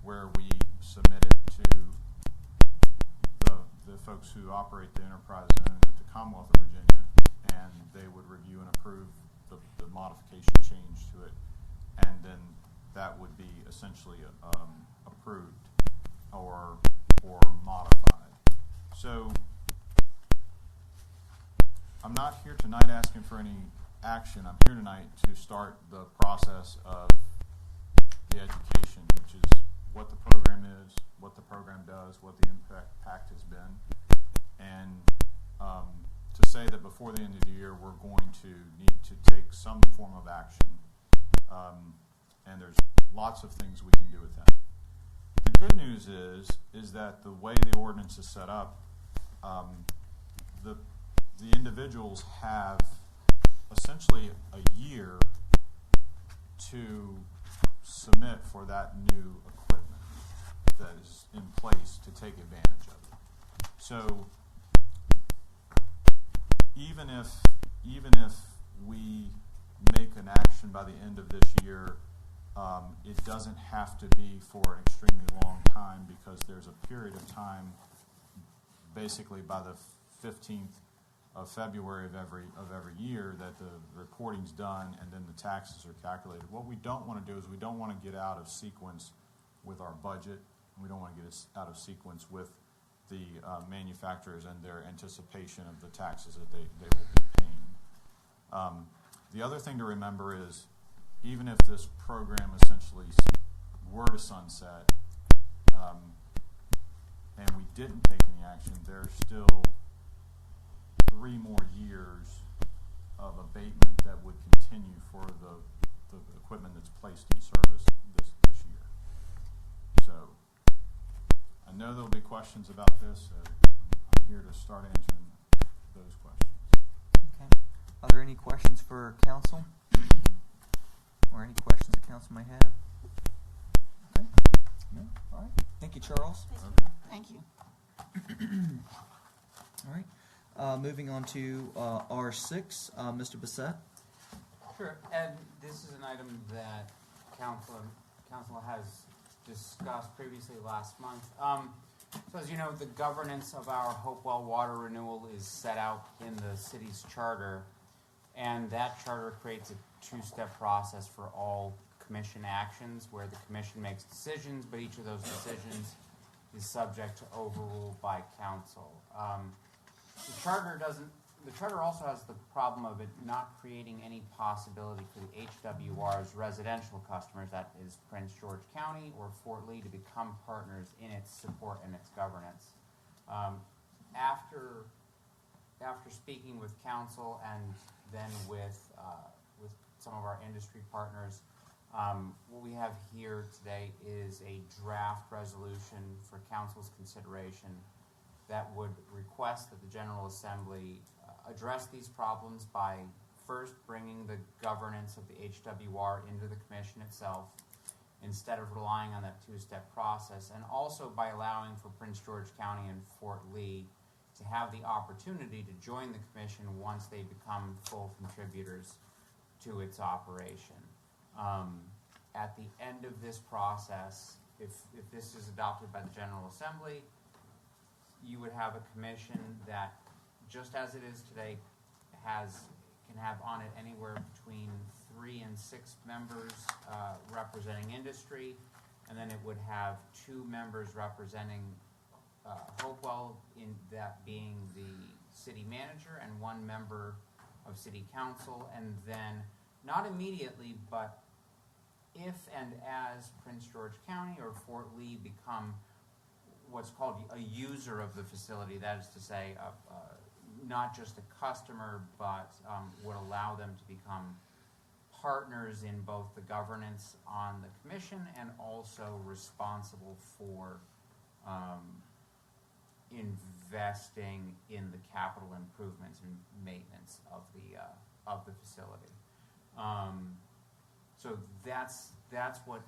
where we submit it to the folks who operate the enterprise zone at the Commonwealth of Virginia, and they would review and approve the modification change to it, and then that would be essentially approved or modified. So I'm not here tonight asking for any action. I'm here tonight to start the process of the education, which is what the program is, what the program does, what the impact has been, and to say that before the end of the year we're going to need to take some form of action, and there's lots of things we can do with that. The good news is that the way the ordinance is set up, the individuals have essentially a year to submit for that new equipment that is in place to take advantage of it. So even if we make an action by the end of this year, it doesn't have to be for an extremely long time, because there's a period of time, basically by the 15th of February of every year, that the reporting's done and then the taxes are calculated. What we don't want to do is we don't want to get out of sequence with our budget. We don't want to get out of sequence with the manufacturers and their anticipation of the taxes that they will be paying. The other thing to remember is, even if this program essentially were to sunset, and we didn't take any action, there's still 3 more years of abatement that would continue for the equipment that's placed in service this year. So I know there'll be questions about this, so I'm here to start answering those questions. Okay. Are there any questions for council? Or any questions the council may have? Okay. No? All right. Thank you, Charles. Okay. Thank you. All right. Moving on to R6, Mr. Bissett. Sure, and this is an item that council has discussed previously last month. So as you know, the governance of our Hopewell water renewal is set out in the city's charter, and that charter creates a two-step process for all commission actions where the commission makes decisions, but each of those decisions is subject to overrule by council. The charter also has the problem of it not creating any possibility for the HWR's residential customers, that is Prince George County or Fort Lee, to become partners in its support and its governance. After speaking with council and then with some of our industry partners, what we have here today is a draft resolution for council's consideration that would request that the General Assembly address these problems by first bringing the governance of the HWR into the commission itself instead of relying on that two-step process, and also by allowing for Prince George County and Fort Lee to have the opportunity to join the commission once they become full contributors to its operation. At the end of this process, if this is adopted by the General Assembly, you would have a commission that, just as it is today, can have on it anywhere between 3 and 6 members representing industry, and then it would have 2 members representing Hopewell, in that being the city manager, and 1 member of city council, and then not immediately, but if and as Prince George County or Fort Lee become what's called a user of the facility, that is to say, not just a customer, but would allow them to become partners in both the governance on the commission and also responsible for investing in the capital improvements and maintenance of the facility. So that's what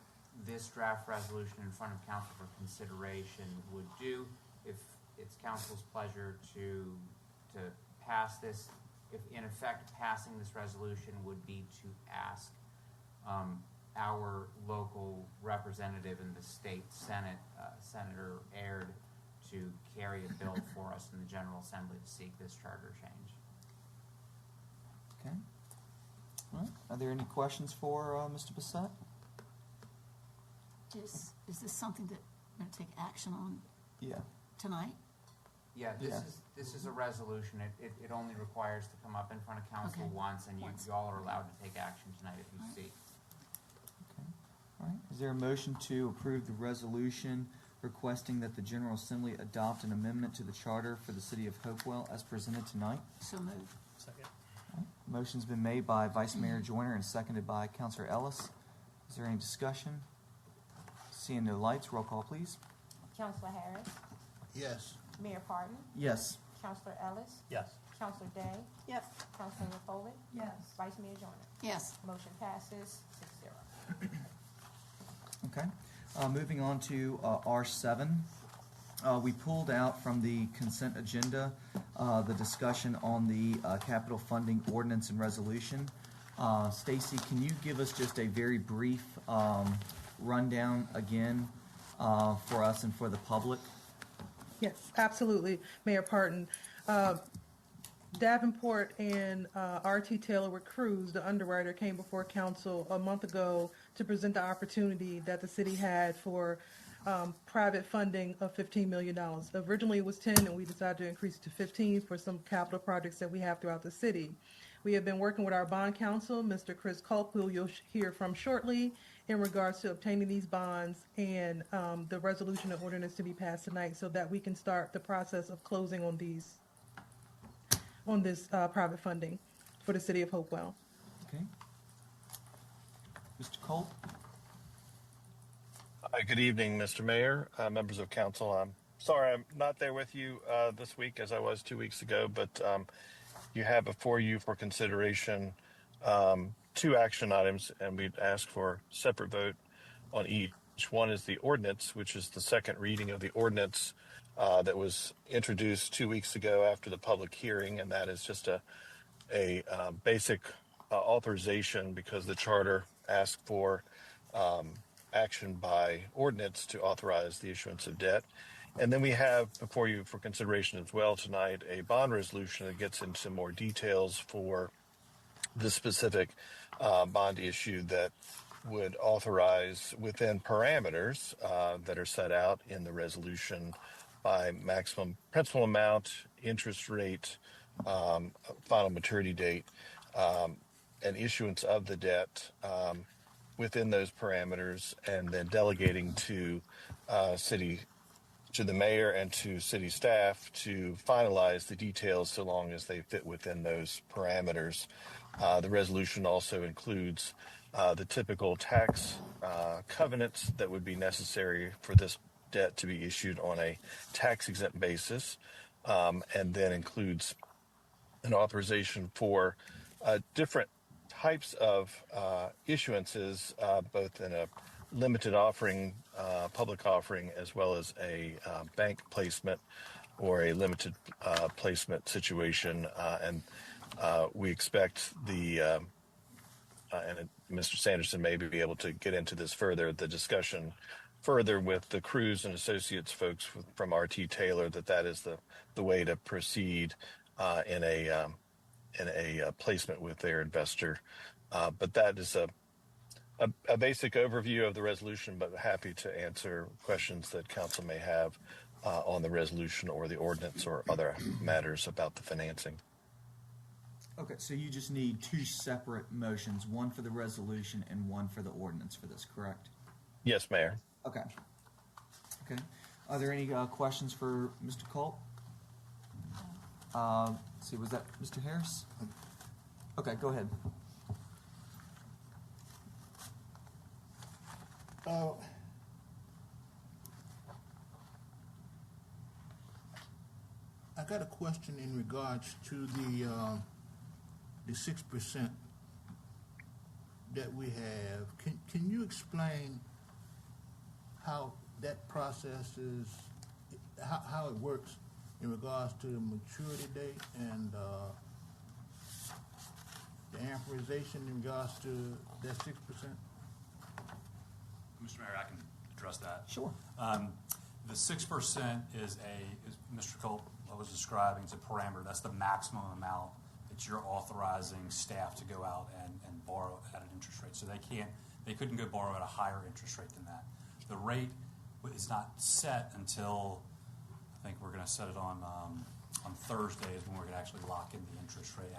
this draft resolution in front of council for consideration would do. If it's council's pleasure to pass this, if in effect passing this resolution would be to ask our local representative in the state Senate, Senator Aird, to carry a bill for us in the General Assembly to seek this charter change. Okay. All right. Are there any questions for Mr. Bissett? Is this something that we're going to take action on tonight? Yeah, this is a resolution. It only requires to come up in front of council once, and you all are allowed to take action tonight if you see. Okay. All right. Is there a motion to approve the resolution requesting that the General Assembly adopt an amendment to the charter for the city of Hopewell as presented tonight? So moved. Second. All right. Motion's been made by Vice Mayor Joyner and seconded by Councilor Ellis. Is there any discussion? Seeing no lights, roll call, please. Councilor Harris? Yes. Mayor Parton? Yes. Councilor Ellis? Yes. Councilor Day? Yes. Councilor Foley? Yes. Vice Mayor Joyner? Yes. Motion passes 6-0. Okay. Moving on to R7. We pulled out from the consent agenda the discussion on the capital funding ordinance and resolution. Stacy, can you give us just a very brief rundown again for us and for the public? Yes, absolutely, Mayor Parton. Davenport and R.T. Taylor with Cruz, the underwriter, came before council a month ago to present the opportunity that the city had for private funding of $15 million. Originally it was 10, and we decided to increase it to 15 for some capital projects that we have throughout the city. We have been working with our bond counsel, Mr. Chris Culp, who you'll hear from shortly, in regards to obtaining these bonds and the resolution and ordinance to be passed tonight so that we can start the process of closing on this private funding for the city of Hopewell. Okay. Mr. Culp? Good evening, Mr. Mayor, members of council. I'm sorry I'm not there with you this week as I was 2 weeks ago, but you have before you for consideration 2 action items, and we'd ask for separate vote on each. One is the ordinance, which is the second reading of the ordinance that was introduced 2 weeks ago after the public hearing, and that is just a basic authorization because the charter asked for action by ordinance to authorize the issuance of debt. And then we have before you for consideration as well tonight a bond resolution that gets into more details for the specific bond issue that would authorize within parameters that are set out in the resolution by maximum principal amount, interest rate, final maturity date, and issuance of the debt within those parameters, and then delegating to the mayor and to city staff to finalize the details so long as they fit within those parameters. The resolution also includes the typical tax covenants that would be necessary for this debt to be issued on a tax-exempt basis, and then includes an authorization for different types of issuances, both in a limited offering, public offering, as well as a bank placement or a limited placement situation. And we expect and Mr. Sanderson may be able to get into this further, the discussion further with the Cruz and Associates folks from RT Taylor, that is the way to proceed in a placement with their investor. But that is a basic overview of the resolution, but happy to answer questions that council may have on the resolution or the ordinance or other matters about the financing. Okay, so you just need two separate motions, one for the resolution and one for the ordinance for this, correct? Yes, Mayor. Okay. Okay. Are there any questions for Mr. Culp? Let's see, was that Mr. Harris? Okay, go ahead. I got a question in regards to the 6% that we have. Can you explain how that process is, how it works in regards to the maturity date and the amortization in regards to that 6%? Mr. Mayor, I can address that. Sure. The 6% is as Mr. Culp was describing, it's a parameter. That's the maximum amount that you're authorizing staff to go out and borrow at an interest rate. So they couldn't go borrow at a higher interest rate than that. The rate is not set until, I think we're going to set it on Thursday is when we're going to actually lock in the interest rate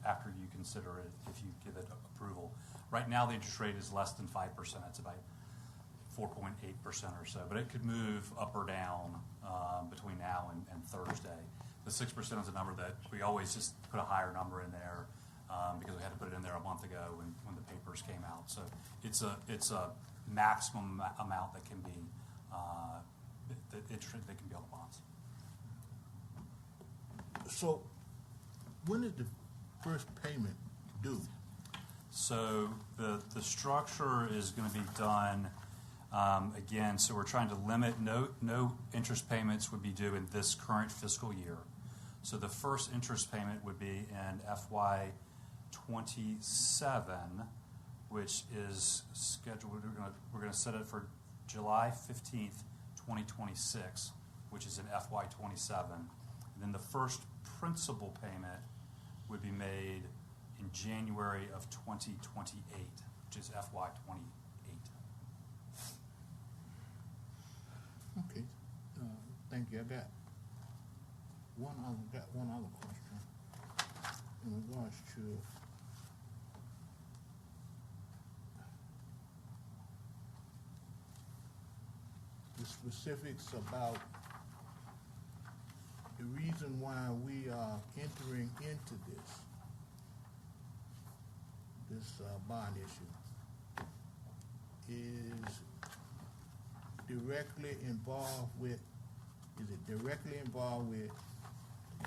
after you consider it, if you give it approval. Right now, the interest rate is less than 5%. It's about 4.8% or so, but it could move up or down between now and Thursday. The 6% is a number that we always just put a higher number in there because we had to put it in there a month ago when the papers came out. So it's a maximum amount that can be the interest rate that can be on the bonds. So when is the first payment due? So the structure is going to be done again. So we're trying to limit no interest payments would be due in this current fiscal year. So the first interest payment would be in FY 27, which is scheduled. We're going to set it for July 15th, 2026, which is in FY 27. And then the first principal payment would be made in January of 2028, which is FY 28. Okay, thank you. I got one other question in regards to the specifics about the reason why we are entering into this bond issue is directly involved with,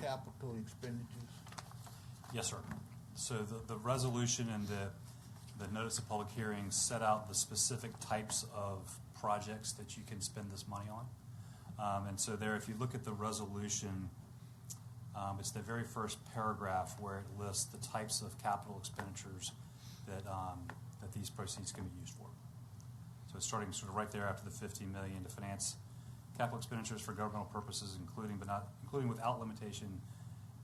capital expenditures? Yes, sir. So the resolution and the notice of public hearing set out the specific types of projects that you can spend this money on. And so there, if you look at the resolution, it's the very first paragraph where it lists the types of capital expenditures that these proceeds can be used for. So it's starting sort of right there after the $15 million to finance capital expenditures for governmental purposes, including without limitation,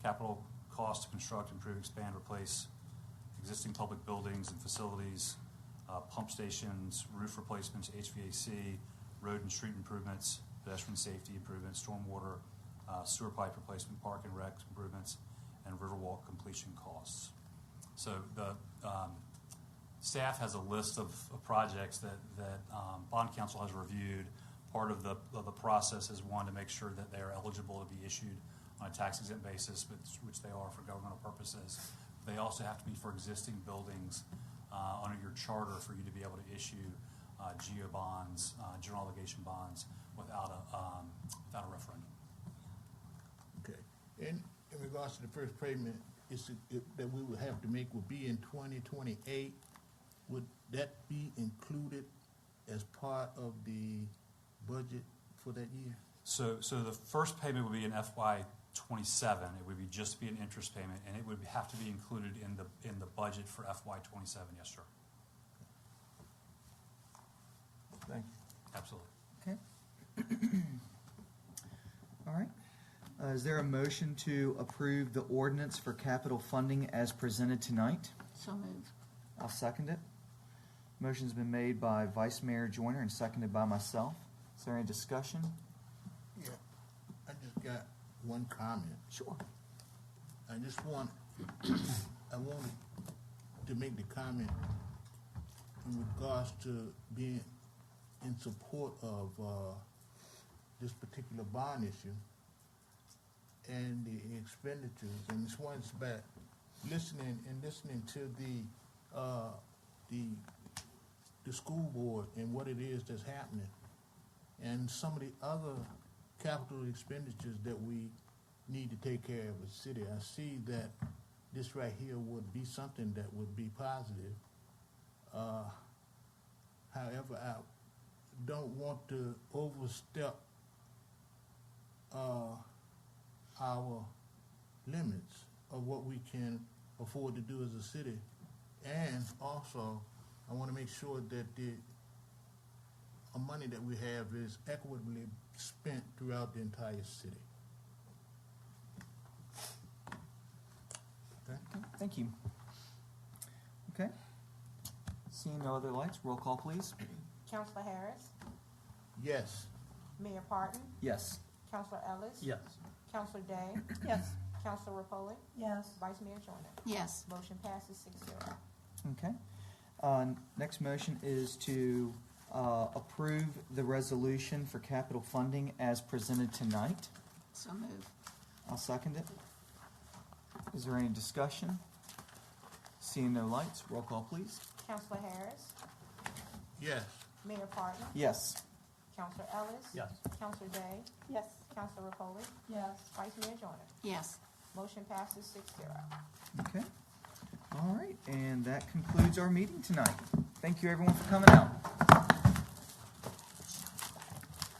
capital costs to construct, improve, expand, replace existing public buildings and facilities, pump stations, roof replacements, HVAC, road and street improvements, pedestrian safety improvements, stormwater, sewer pipe replacement, park and rec improvements, and riverwalk completion costs. So the staff has a list of projects that Bond Council has reviewed. Part of the process is, one, to make sure that they are eligible to be issued on a tax-exempt basis, which they are for governmental purposes. They also have to be for existing buildings under your charter for you to be able to issue GO bonds, general obligation bonds, without a referendum. Okay. In regards to the first payment, that we would have to make would be in 2028. Would that be included as part of the budget for that year? So the first payment would be in FY 27. It would be just be an interest payment, and it would have to be included in the budget for FY 27. Yes, sir. Thank you. Absolutely. Okay. All right. Is there a motion to approve the ordinance for capital funding as presented tonight? So moved. I'll second it. Motion's been made by Vice Mayor Joyner and seconded by myself. Is there any discussion? Yeah, I just got one comment. Sure. I wanted to make the comment in regards to being in support of this particular bond issue and the expenditures. And this one's back listening to the school board and what it is that's happening, and some of the other capital expenditures that we need to take care of as a city. I see that this right here would be something that would be positive. However, I don't want to overstep our limits of what we can afford to do as a city. And also, I want to make sure that the money that we have is equitably spent throughout the entire city. Okay? Thank you. Okay. Seeing no other lights, roll call, please. Councilor Harris, Yes. Mayor Parton, Yes. Councilor Ellis, Yes. Councilor Day, Yes. Councilor Rapoli, Yes. Vice Mayor Joyner. Yes. Motion passes 6-0. Okay. Next motion is to approve the resolution for capital funding as presented tonight. So moved. I'll second it. Is there any discussion? Seeing no lights, roll call, please. Councilor Harris, Yes. Mayor Parton, Yes. Councilor Ellis, Yes. Councilor Day, Yes. Councilor Rapoli, Yes. Vice Mayor Joyner. Yes. Motion passes 6-0. Okay. All right, and that concludes our meeting tonight. Thank you, everyone, for coming out.